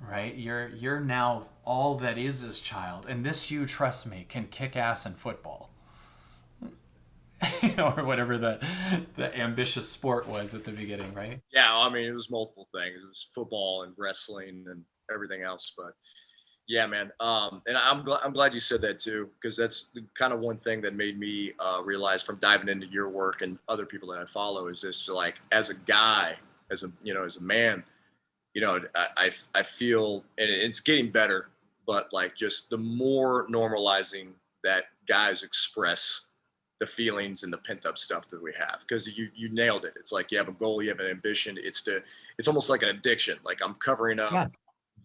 right? You're now all that is his child, and this, you trust me, can kick ass in football. Or whatever the ambitious sport was at the beginning, right? Yeah, I mean, it was multiple things. It was football and wrestling and everything else. But yeah, man. And I'm glad you said that too, because that's the kind of one thing that made me realize from diving into your work and other people that I follow is this, like, as a guy, as a man, I feel, and it's getting better, but like just the more normalizing that guys express the feelings and the pent up stuff that we have, because you nailed it. It's like you have a goal, you have an ambition. It's almost like an addiction. Like I'm covering up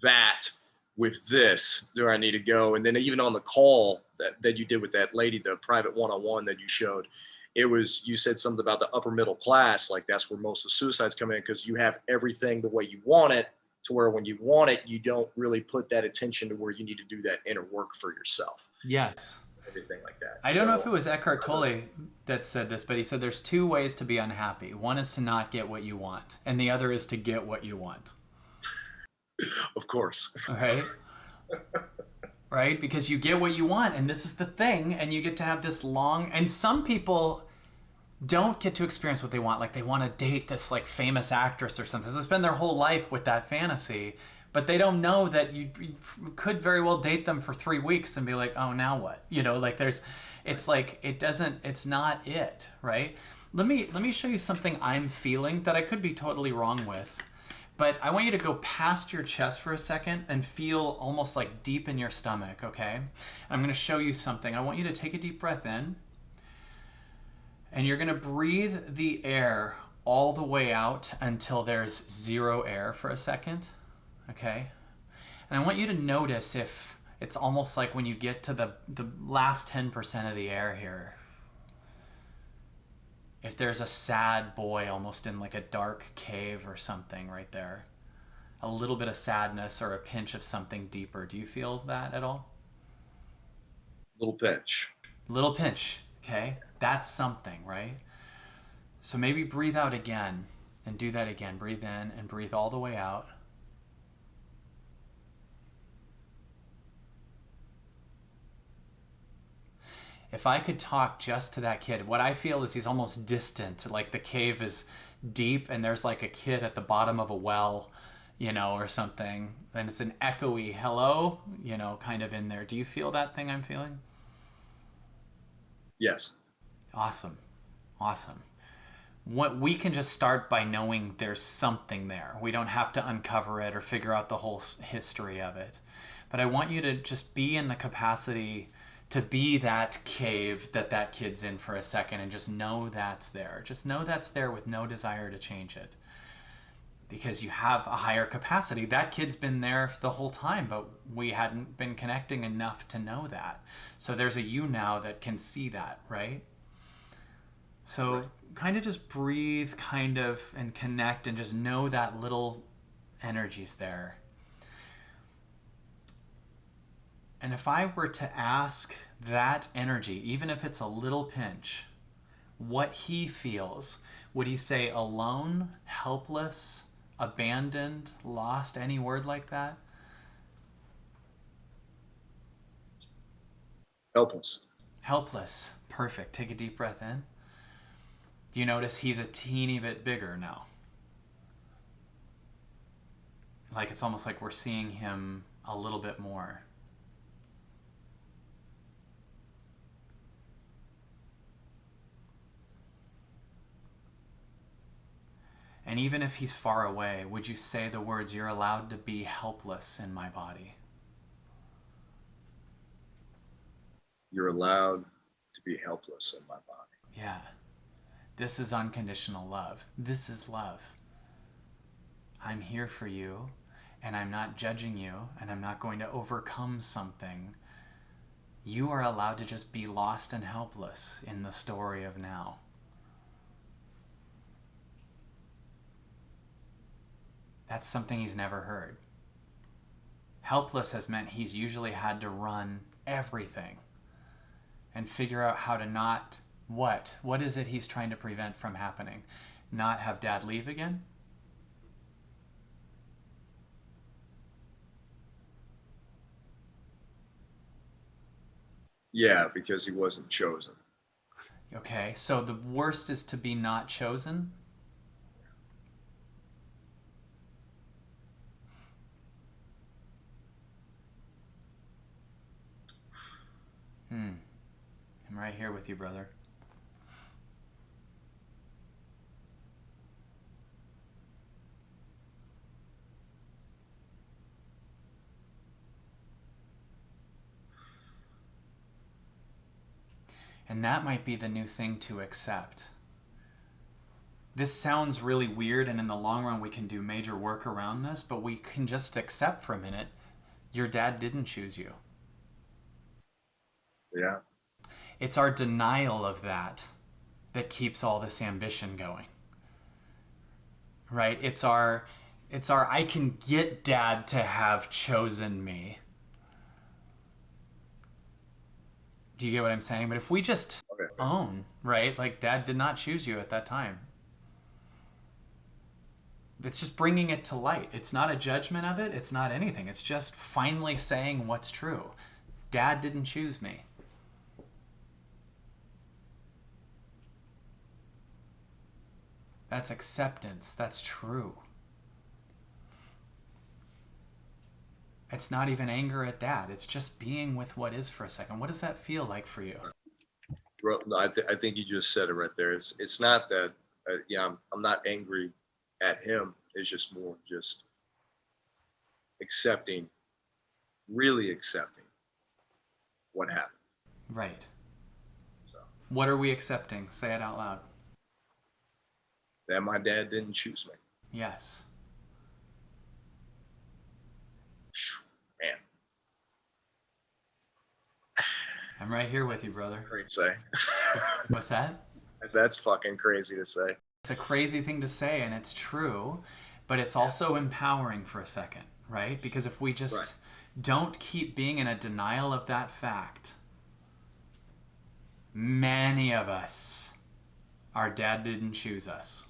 that with this, where I need to go. And then even on the call that you did with that lady, the private one-on-one that you showed, you said something about the upper middle class. Like that's where most of the suicides come in, because you have everything the way you want it, to where when you want it, you don't really put that attention to where you need to do that inner work for yourself. Yes. Everything like that. I don't know if it was Eckhart Tolle that said this, but he said there's two ways to be unhappy. One is to not get what you want, and the other is to get what you want. Of course. Right? Right? Because you get what you want, and this is the thing, and you get to have this long... And some people don't get to experience what they want. Like, they want to date this, like, famous actress or something. So they spend their whole life with that fantasy, but they don't know that you could very well date them for 3 weeks and be like, oh, now what? Like, it's like, it's not it, right? Let me show you something I'm feeling that I could be totally wrong with. But I want you to go past your chest for a second and feel almost like deep in your stomach, okay? And I'm going to show you something. I want you to take a deep breath in. And you're going to breathe the air all the way out until there's zero air for a second, okay? And I want you to notice if it's almost like when you get to the last 10% of the air here, if there's a sad boy almost in like a dark cave or something right there, a little bit of sadness or a pinch of something deeper. Do you feel that at all? Little pinch. Little pinch, okay? That's something, right? So maybe breathe out again and do that again. Breathe in and breathe all the way out. If I could talk just to that kid, what I feel is he's almost distant. Like the cave is deep and there's like a kid at the bottom of a well, or something. And it's an echoey hello, kind of in there. Do you feel that thing I'm feeling? Yes. Awesome. Awesome. What we can just start by knowing there's something there. We don't have to uncover it or figure out the whole history of it. But I want you to just be in the capacity to be that cave that kid's in for a second and just know that's there. Just know that's there with no desire to change it. Because you have a higher capacity. That kid's been there the whole time, but we hadn't been connecting enough to know that. So there's a you now that can see that, right? So Right. kind of just breathe, and connect and just know that little energy's there. And if I were to ask that energy, even if it's a little pinch, what he feels, would he say alone, helpless, abandoned, lost, any word like that? Helpless. Helpless. Perfect. Take a deep breath in. Do you notice he's a teeny bit bigger now? Like it's almost like we're seeing him a little bit more. And even if he's far away, would you say the words, "You're allowed to be helpless in my body"? You're allowed to be helpless in my body. Yeah. This is unconditional love. This is love. I'm here for you, and I'm not judging you, and I'm not going to overcome something. You are allowed to just be lost and helpless in the story of now. That's something he's never heard. Helpless has meant he's usually had to run everything and figure out how to not what? What is it he's trying to prevent from happening? Not have dad leave again? Yeah, because he wasn't chosen. Okay, so the worst is to be not chosen? I'm right here with you, brother. And that might be the new thing to accept. This sounds really weird, and in the long run, we can do major work around this, but we can just accept for a minute your dad didn't choose you. Yeah. It's our denial of that that keeps all this ambition going. Right? It's our I can get dad to have chosen me. Do you get what I'm saying? But if we just Okay. own, right? Like dad did not choose you at that time. It's just bringing it to light. It's not a judgment of it. It's not anything. It's just finally saying what's true. Dad didn't choose me. That's acceptance. That's true. It's not even anger at dad. It's just being with what is for a second. What does that feel like for you? Bro, no, I think you just said it right there. It's not that. Yeah, I'm not angry at him. It's just more just accepting, really accepting what happened. Right. So What are we accepting? Say it out loud. that my dad didn't choose me. Yes. Man, I'm right here with you, brother. great to say. What's that? That's fucking crazy to say. It's a crazy thing to say, and it's true, but it's also empowering for a second, right? Because if we just Right. don't keep being in a denial of that fact, many of us, our dad didn't choose us.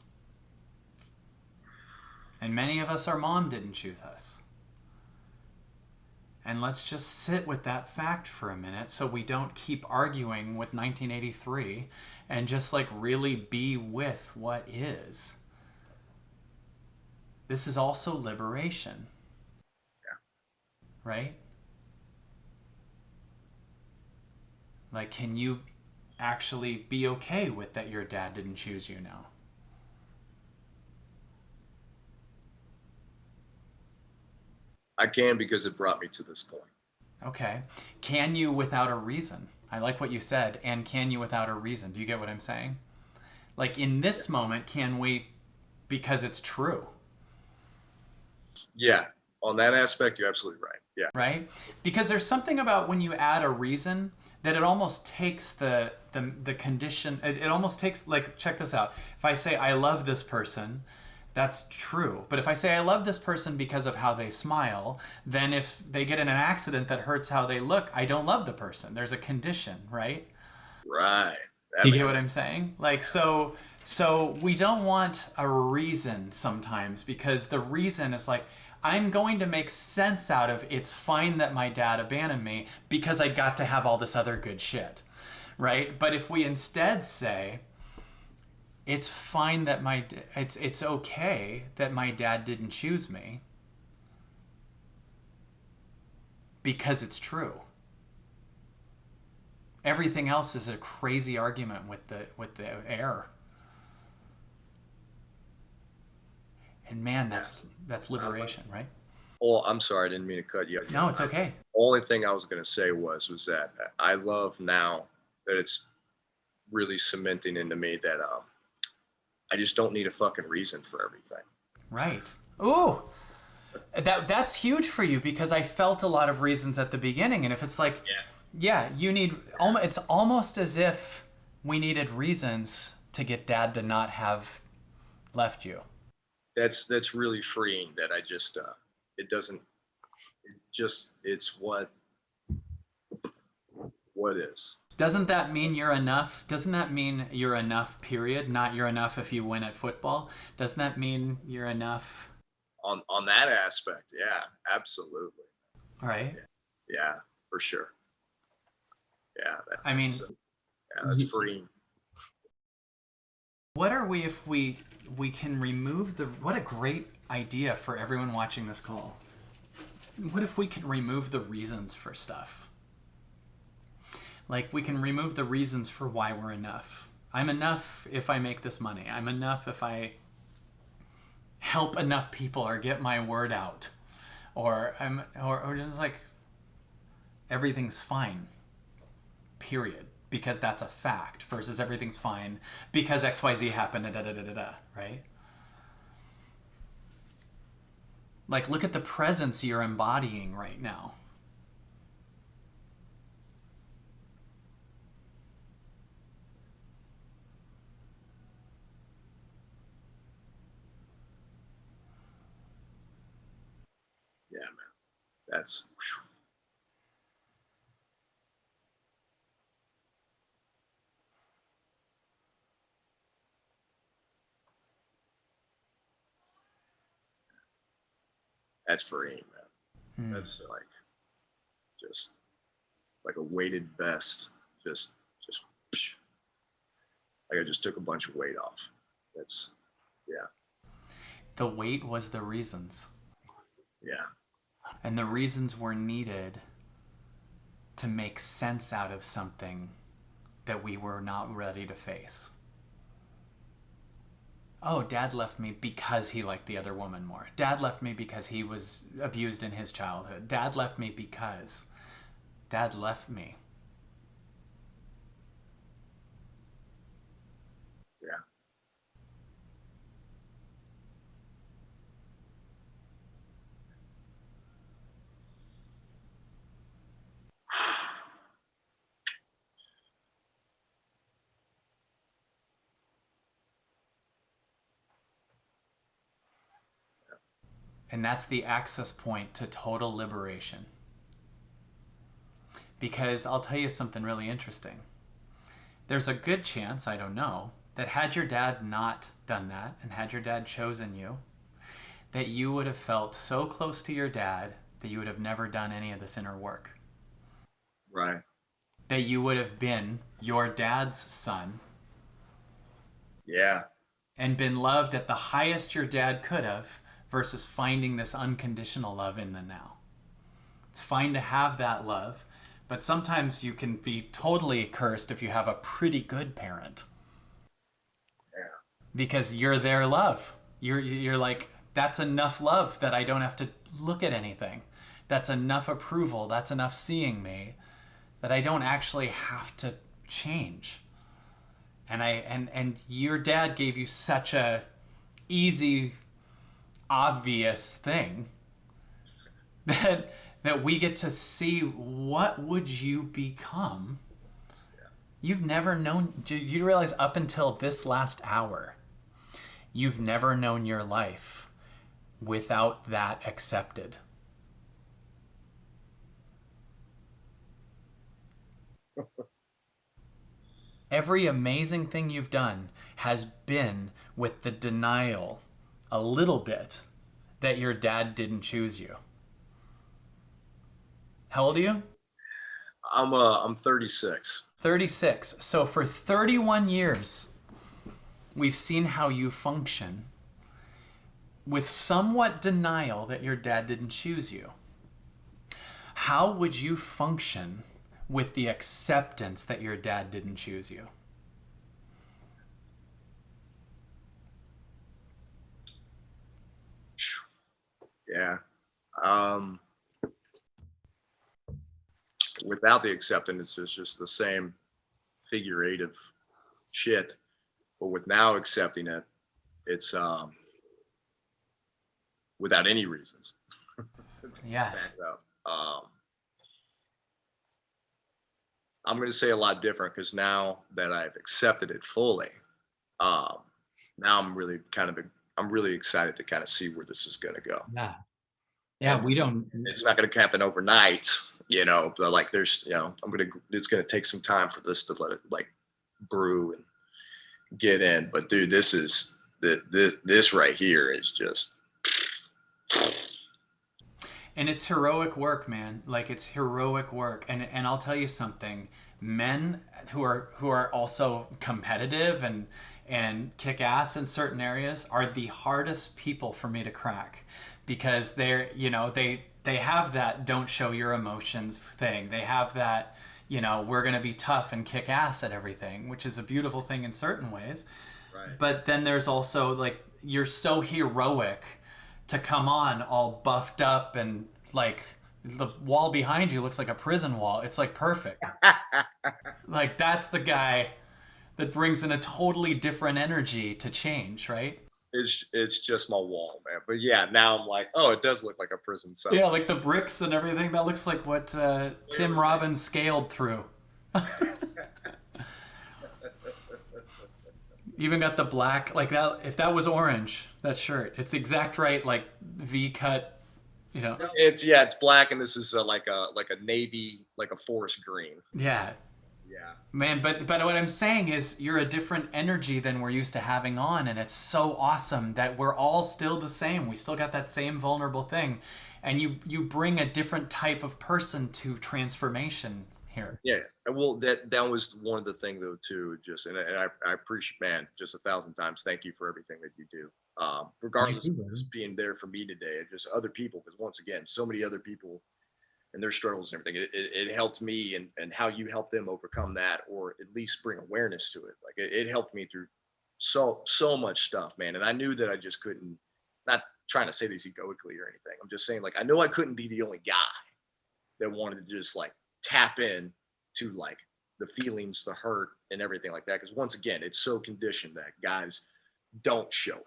And many of us, our mom didn't choose us. And let's just sit with that fact for a minute so we don't keep arguing with 1983 and just like really be with what is. This is also liberation, right? Like, can you actually be okay with that your dad didn't choose you now? I can, because it brought me to this point. Okay. Can you without a reason? I like what you said. And can you without a reason? Do you get what I'm saying? Like in Yeah. this moment, can we, because it's true, Yeah. On that aspect, you're absolutely right. Yeah. right? Because there's something about when you add a reason that it almost takes the condition, it almost takes, like, check this out. If I say, I love this person, that's true. But if I say I love this person because of how they smile, then if they get in an accident that hurts how they look, I don't love the person. There's a condition, right? Right. Do That you get makes what I'm saying? Like, so we don't want a reason sometimes, because the reason is like, I'm going to make sense out of it's fine that my dad abandoned me because I got to have all this other good shit, right? But if we instead say it's fine that it's okay that my dad didn't choose me because it's true. Everything else is a crazy argument with the air. And man, yeah. that's liberation, right? Oh, I'm sorry, I didn't mean to cut you. No, it's okay. Only thing I was going to say was that I love now that it's really cementing into me that I just don't need a fucking reason for everything. Right. Ooh, that's huge for you, because I felt a lot of reasons at the beginning, and if it's like, Yeah. yeah, you need, it's almost as if we needed reasons to get dad to not have left you. That's really freeing. That I just it doesn't it just it's what is. Doesn't that mean you're enough? Doesn't that mean you're enough, period? Not you're enough if you win at football? Doesn't that mean you're enough? On that aspect, yeah, absolutely. Right? Yeah, yeah, for sure. Yeah, I mean, that's freeing. what are we if we can remove the, what a great idea for everyone watching this call. What if we could remove the reasons for stuff? Like, we can remove the reasons for why we're enough. I'm enough if I make this money. I'm enough if I help enough people or get my word out. Or it's like everything's fine. Period. Because that's a fact, versus everything's fine because XYZ happened, right? Like, look at the presence you're embodying right now. Yeah, man. That's whew. That's freeing, man. That's like just like a weighted vest. Just like I just took a bunch of weight off. That's yeah, The weight was the reasons. yeah, And the reasons were needed to make sense out of something that we were not ready to face. Oh, dad left me because he liked the other woman more. Dad left me because he was abused in his childhood. Dad left me because. Dad left me. yeah. And that's the access point to total liberation. Because I'll tell you something really interesting. There's a good chance, I don't know, that had your dad not done that and had your dad chosen you, that you would have felt so close to your dad that you would have never done any of this inner work. Right. That you would have been your dad's son Yeah. and been loved at the highest your dad could have versus finding this unconditional love in the now. It's fine to have that love, but sometimes you can be totally cursed if you have a pretty good parent Yeah. because you're their love. You're like, that's enough love that I don't have to look at anything. That's enough approval. That's enough seeing me that I don't actually have to change. And your dad gave you such a easy, obvious thing that we get to see what would you become. You've never known. Do you realize up until this last hour, you've never known your life without that accepted? Every amazing thing you've done has been with the denial, a little bit, that your dad didn't choose you. How old are you? I'm 36. 36. So for 31 years, we've seen how you function with somewhat denial that your dad didn't choose you. How would you function with the acceptance that your dad didn't choose you? Yeah. Um, Without the acceptance, it's just the same figure eight of shit. But with now accepting it, it's without any reasons. Yes. I'm going to say a lot different because now that I've accepted it fully, um, now I'm really excited to kind of see where this is going to go. Yeah. And Yeah, we don't. it's not going to happen overnight, but like it's going to take some time for this to let it like brew and get in. But dude, this right here is just, And it's heroic work, man. Like it's heroic work. And I'll tell you something. Men who are also competitive and kick ass in certain areas are the hardest people for me to crack because they have that don't show your emotions thing. They have that, we're going to be tough and kick ass at everything, which is a beautiful thing in certain ways. right. But then there's also like you're so heroic to come on all buffed up and like the wall behind you looks like a prison wall. It's like perfect. Like that's the guy that brings in a totally different energy to change, right? It's just my wall, man. But yeah, now I'm like, oh, it does look like a prison cell. Yeah, like the bricks and everything. That looks like what Tim Robbins scaled through. Even got the black, like that. If that was orange, that shirt, it's exact right, like V cut. It's black, and this is like a navy, like a forest green. Yeah, Yeah. man. But what I'm saying is, you're a different energy than we're used to having on, and it's so awesome that we're all still the same. We still got that same vulnerable thing, and you bring a different type of person to transformation here. Yeah. Well, that was one of the things though too. Just and I appreciate, man, just 1,000 times. Thank you for everything that you do. Regardless of just being there for me today, and just other people, because once again, so many other people and their struggles and everything. It helped me, and how you help them overcome that, or at least bring awareness to it. Like it helped me through so much stuff, man. And I knew that I just couldn't. Not trying to say this egoically or anything. I'm just saying, like, I know I couldn't be the only guy that wanted to just like tap in to like the feelings, the hurt, and everything like that. Because once again, it's so conditioned that guys don't show it,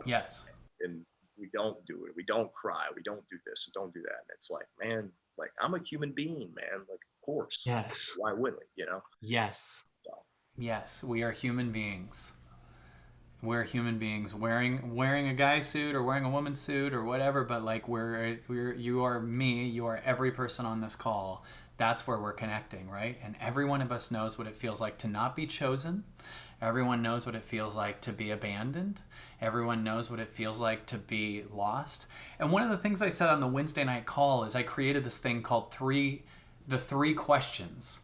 Yes. and we don't do it. We don't cry. We don't do this and don't do that. And it's like, man, like I'm a human being, man. Like, of course. Yes. Why wouldn't we? Yes. So, Yes, we are human beings. We're human beings wearing a guy suit or wearing a woman's suit or whatever, but like you are me, you are every person on this call that's where we're connecting, right? And every one of us knows what it feels like to not be chosen. Everyone knows what it feels like to be abandoned. Everyone knows what it feels like to be lost. And one of the things I said on the Wednesday night call is I created this thing called the three questions.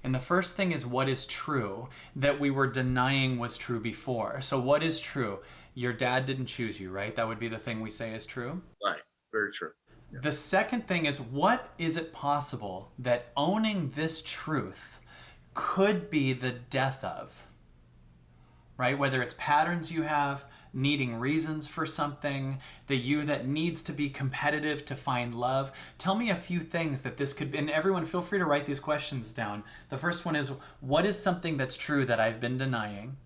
And the first thing is, what is true that we were denying was true before? So what is true? Your dad didn't choose you, right? That would be the thing we say is true. Right. Very true. Yeah. The second thing is, what is it possible that owning this truth could be the death of? Right? Whether it's patterns you have, needing reasons for something, the you that needs to be competitive to find love. Tell me a few things that this could be, and everyone feel free to write these questions down. The first one is, what is something that's true that I've been denying?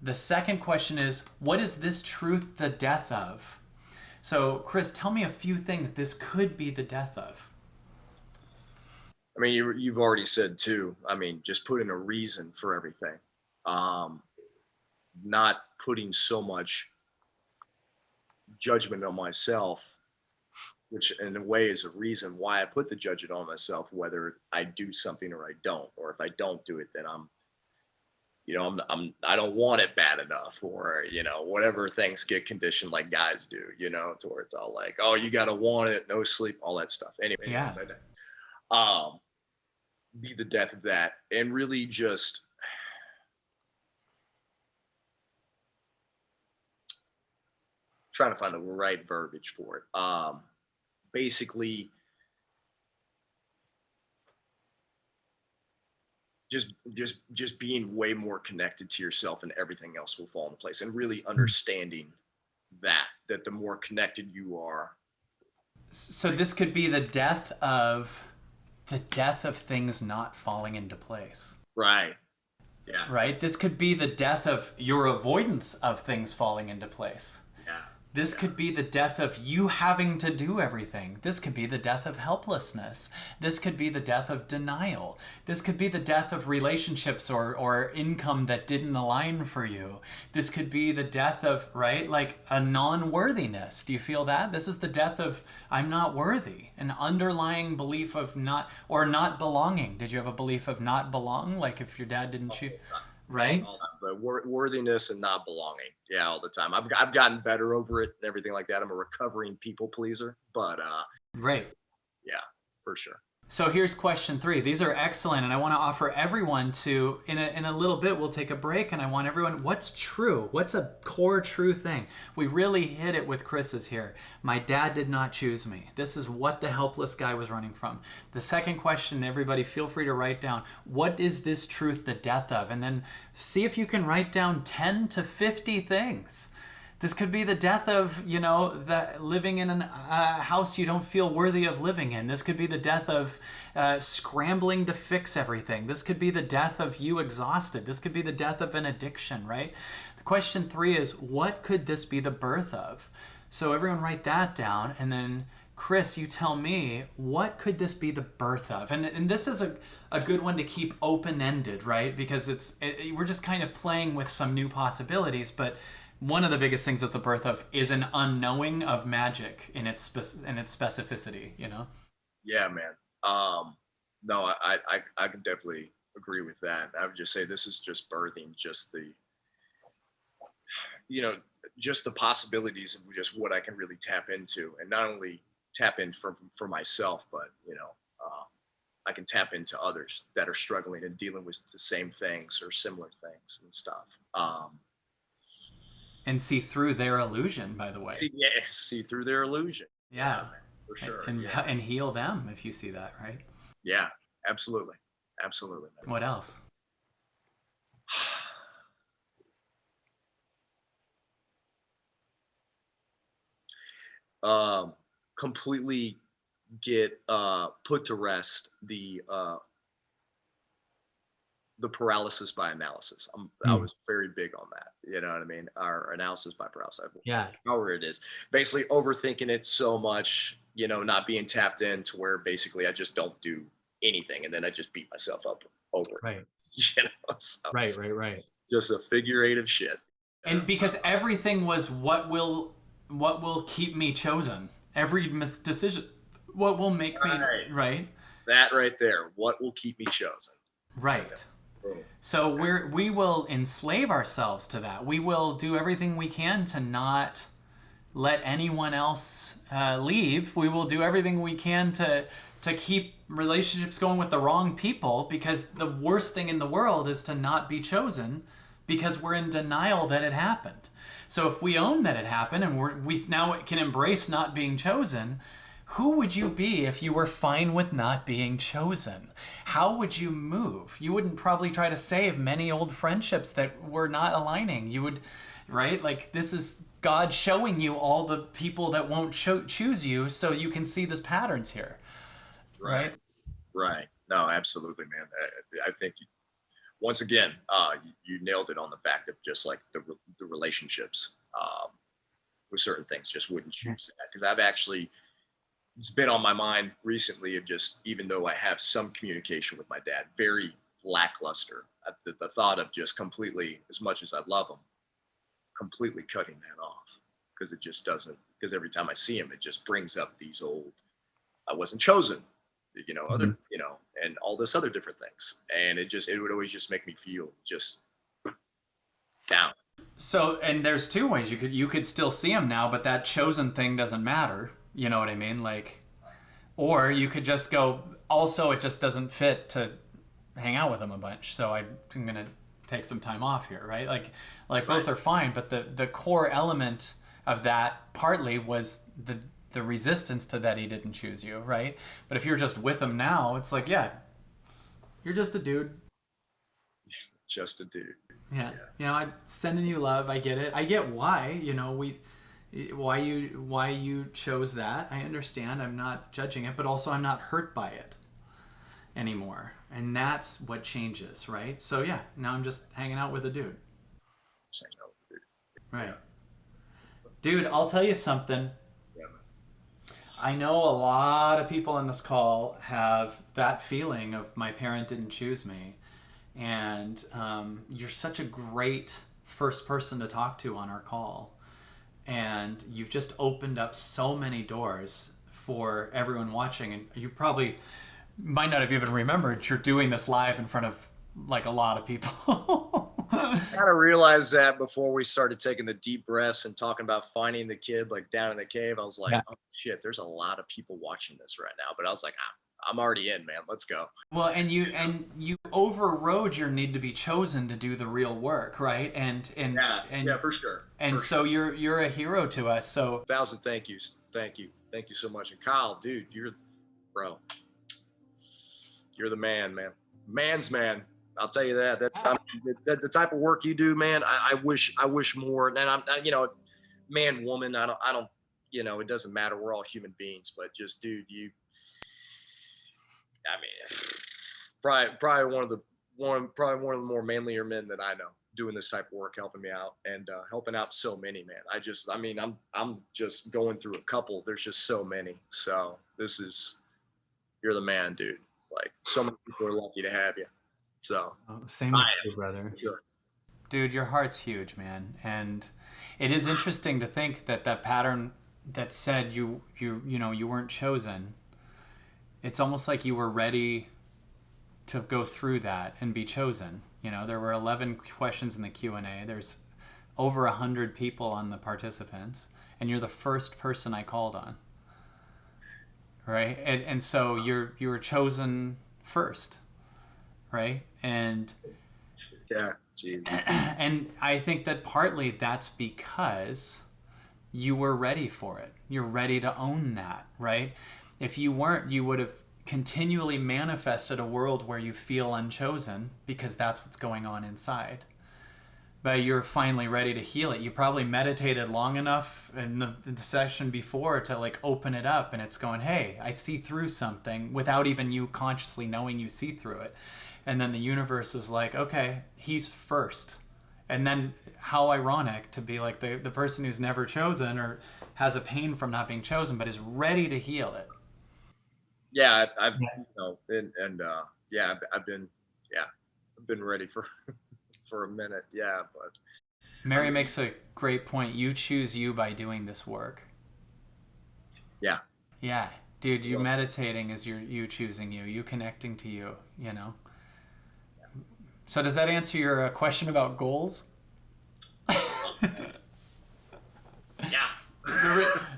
The second question is, what is this truth the death of? So, Chris, tell me a few things this could be the death of. I mean, you've already said too. I mean, just putting a reason for everything. Not putting so much judgment on myself, which in a way is a reason why I put the judgment on myself, whether I do something or I don't, or if I don't do it, then I don't want it bad enough, or, whatever things get conditioned like guys do, to where it's all like, oh, you got to want it, no sleep, all that stuff. Anyways, Yeah. Be the death of that, and really just trying to find the right verbiage for it. Basically, just being way more connected to yourself, and everything else will fall into place. And really understanding that the more connected you are. So this could be the death of things not falling into place. Right. Yeah. Right? This could be the death of your avoidance of things falling into place. Yeah. This could be the death of you having to do everything. This could be the death of helplessness. This could be the death of denial. This could be the death of relationships or income that didn't align for you. This could be the death of, right, like a non-worthiness. Do you feel that? This is the death of I'm not worthy. An underlying belief of not belonging. Did you have a belief of not belong? Like if your dad didn't choose... Right. The worthiness and not belonging. Yeah, all the time. I've gotten better over it and everything like that. I'm a recovering people pleaser, but right. Yeah, for sure. So here's question 3. These are excellent, and I want to offer everyone to, in a little bit, we'll take a break, and I want everyone, what's true? What's a core true thing? We really hit it with Chris's here. My dad did not choose me. This is what the helpless guy was running from. The second question, everybody feel free to write down, what is this truth the death of? And then see if you can write down 10 to 50 things. This could be the death of, living in a house you don't feel worthy of living in. This could be the death of scrambling to fix everything. This could be the death of you exhausted. This could be the death of an addiction, right? The question 3 is, what could this be the birth of? So everyone write that down. And then, Chris, you tell me, what could this be the birth of? And this is a good one to keep open-ended, right? Because we're just kind of playing with some new possibilities, but one of the biggest things that's the birth of is an unknowing of magic in its specificity, Yeah, man. No, I can definitely agree with that. I would just say this is just birthing just just the possibilities of just what I can really tap into, and not only tap in for myself, but I can tap into others that are struggling and dealing with the same things or similar things and stuff. And see through their illusion, by the way. See through their illusion. Yeah, for sure. And heal them if you see that, right? Yeah, absolutely. What else? Completely get put to rest the paralysis by analysis. I was very big on that. You know what I mean? Our analysis by paralysis. Yeah. However it is. Basically overthinking it so much, not being tapped in to where basically I just don't do anything, and then I just beat myself up over it. Right. So Right. just a figure eight of shit. And because everything was what will keep me chosen. Every decision, what will make me, right? That right there. What will keep me chosen? Right. Boom. So we will enslave ourselves to that. We will do everything we can to not let anyone else leave. We will do everything we can to keep relationships going with the wrong people, because the worst thing in the world is to not be chosen, because we're in denial that it happened. So if we own that it happened and we now can embrace not being chosen, who would you be if you were fine with not being chosen? How would you move? You wouldn't probably try to save many old friendships that were not aligning. You would, right? Like, this is God showing you all the people that won't choose you, so you can see these patterns here, Right. right? Right. No, absolutely, man. I think once again, you nailed it on the fact of just like the relationships with certain things just wouldn't choose that, because I've actually, it's been on my mind recently of just, even though I have some communication with my dad, very lackluster. The thought of just completely, as much as I love him, completely cutting that off, because it just doesn't. Because every time I see him, it just brings up these old, I wasn't chosen, Mhm. other, and all this other different things, and it would always just make me feel just down. So, and there's two ways you could still see him now, but that chosen thing doesn't matter. You know what I mean? Like, or you could just go. Also, it just doesn't fit to hang out with him a bunch, so I'm gonna take some time off here, right? Like both Right. are fine, but the core element of that partly was the resistance to that he didn't choose you, right? But if you're just with him now, it's like, yeah, you're just a dude. Just a dude. Yeah, Yeah. I'm sending you love. I get it. I get why. Why you chose that. I understand. I'm not judging it, but also I'm not hurt by it anymore, and that's what changes, right? So yeah, now I'm just hanging out with a dude, Saying no, dude. right? Yeah. Dude, I'll tell you something. Yeah, man. I know a lot of people on this call have that feeling of my parent didn't choose me, and you're such a great first person to talk to on our call, and you've just opened up so many doors for everyone watching, and you probably might not have even remembered you're doing this live in front of like a lot of people. Kind of realized that before we started taking the deep breaths and talking about finding the kid like down in the cave. I was like, Yeah. oh shit, there's a lot of people watching this right now. But I was like, I'm already in, man. Let's go. Well, and you overrode your need to be chosen to do the real work, right? And and Yeah, yeah, and for sure, and for so sure. you're a hero to us. So Thousand thank yous, thank you so much. And Kyle, dude, bro, you're the man, man, man's man. I'll tell you that. The type of work you do, man. I wish more. And man, woman. I don't. It doesn't matter. We're all human beings, but just, dude, I mean, probably probably one of the more manlier men that I know doing this type of work, helping me out and helping out so many, man. I mean, I'm just going through a couple. There's just so many. So you're the man, dude. Like, so many people are lucky to have you. So same I with you, am brother. for sure. Dude, your heart's huge, man. And it is interesting to think that that pattern that said you weren't chosen. It's almost like you were ready to go through that and be chosen. There were 11 questions in the Q&A. There's over 100 people on the participants, and you're the first person I called on, right? And so you were chosen first, right? And Yeah, geez. and I think that partly that's because you were ready for it. You're ready to own that, right? If you weren't, you would have continually manifested a world where you feel unchosen, because that's what's going on inside. But you're finally ready to heal it. You probably meditated long enough in the session before to like open it up, and it's going, hey, I see through something without even you consciously knowing you see through it. And then the universe is like, okay, he's first. And then how ironic to be like the person who's never chosen or has a pain from not being chosen, but is ready to heal it. Yeah, I've Yeah. yeah, yeah, I've been ready for for a minute. Yeah, but I Mary mean, makes a great point. You choose you by doing this work. yeah, Yeah. Dude, you meditating is you choosing you connecting to you, you know? So does that answer your question about goals? Yeah.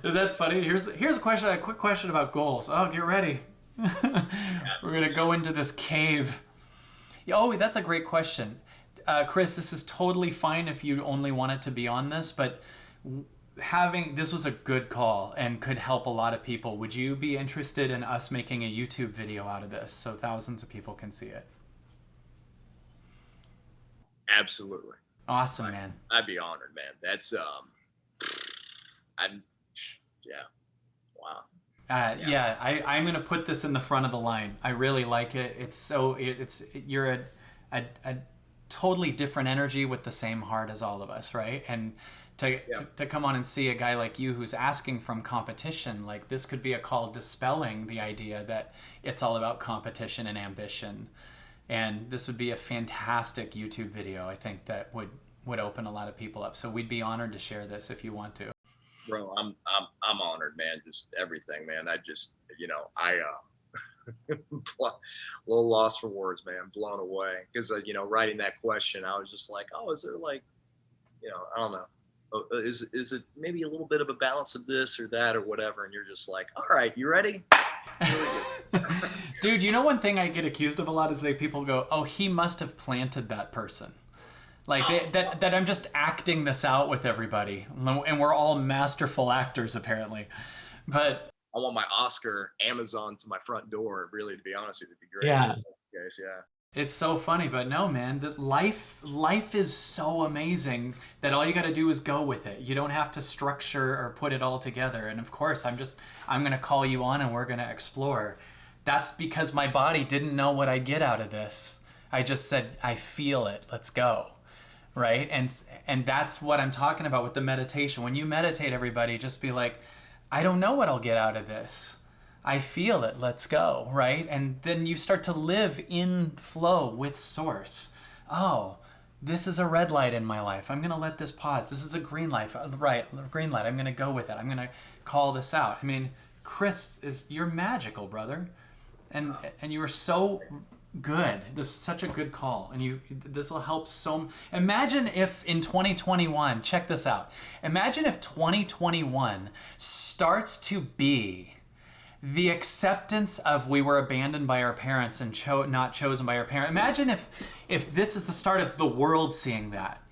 Is that funny? Here's a quick question about goals. Oh, get ready. We're gonna go into this cave. Oh, that's a great question. Chris, this is totally fine if you only want it to be on this, but this was a good call and could help a lot of people. Would you be interested in us making a YouTube video out of this so thousands of people can see it? Absolutely. Awesome, man. I'd be honored, man. That's I'm yeah. Wow. Yeah, I'm gonna put this in the front of the line. I really like it. You're a totally different energy with the same heart as all of us, right? And to come on and see a guy like you who's asking from competition, like this could be a call dispelling the idea that it's all about competition and ambition. And this would be a fantastic YouTube video. I think that would open a lot of people up. So we'd be honored to share this if you want to. Bro, I'm honored, man. Just everything, man. I just, little lost for words, man. Blown away because writing that question, I was just like, oh, is there like, I don't know. Is it maybe a little bit of a balance of this or that or whatever? And you're just like, all right, you ready? Dude, you know one thing I get accused of a lot is people go, oh, he must have planted that person. Like that I'm just acting this out with everybody, and we're all masterful actors apparently. But I want my Oscar Amazon to my front door. Really, to be honest with you, it'd be great. Yeah, Guys, yeah. It's so funny, but no, man. Life is so amazing that all you got to do is go with it. You don't have to structure or put it all together. And of course, I'm gonna call you on, and we're gonna explore. That's because my body didn't know what I'd get out of this. I just said, I feel it. Let's go. Right? And that's what I'm talking about with the meditation. When you meditate, everybody, just be like, I don't know what I'll get out of this. I feel it. Let's go. Right? And then you start to live in flow with source. Oh, this is a red light in my life. I'm going to let this pause. This is a green light. Right. Green light. I'm going to go with it. I'm going to call this out. I mean, Chris, you're magical, brother. And you are so good. This is such a good call, and this will help imagine if in 2021, check this out. Imagine if 2021 starts to be the acceptance of we were abandoned by our parents and not chosen by our parents. Imagine if this is the start of the world seeing that.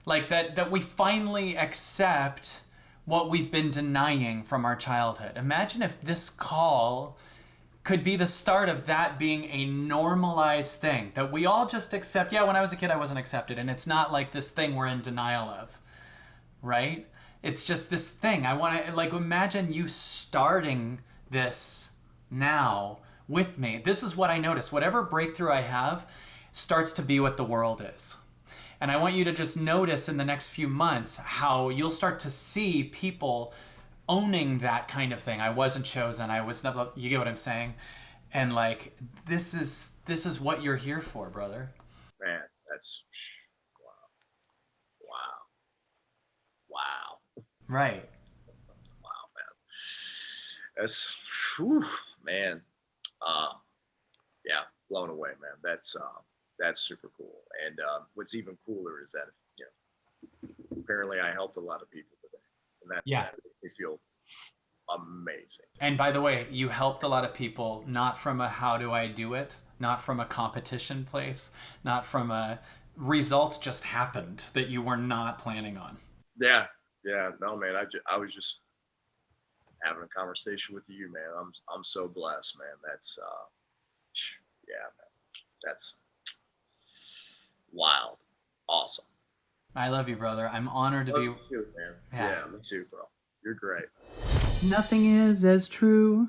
Like that we finally accept what we've been denying from our childhood. Imagine if this call could be the start of that being a normalized thing that we all just accept. Yeah, when I was a kid, I wasn't accepted. And it's not like this thing we're in denial of, right? It's just this thing. I want to imagine you starting this now with me. This is what I notice. Whatever breakthrough I have starts to be what the world is. And I want you to just notice in the next few months how you'll start to see people owning that kind of thing. I wasn't chosen. I was never. You get what I'm saying? And this is what you're here for, brother. Man, that's wow. Right. Wow, man. That's whew, man. Yeah, blown away, man. That's super cool. And what's even cooler is that apparently I helped a lot of people today, and that makes me feel amazing. And by the way, you helped a lot of people, not from a how do I do it, not from a competition place, not from a results just happened that you were not planning on. Yeah, no, man. I was just having a conversation with you, man. I'm so blessed, man. That's yeah, man. That's wild, awesome. I love you, brother. I'm honored to be. Me too, man. Yeah, me too, bro. You're great. Nothing is as true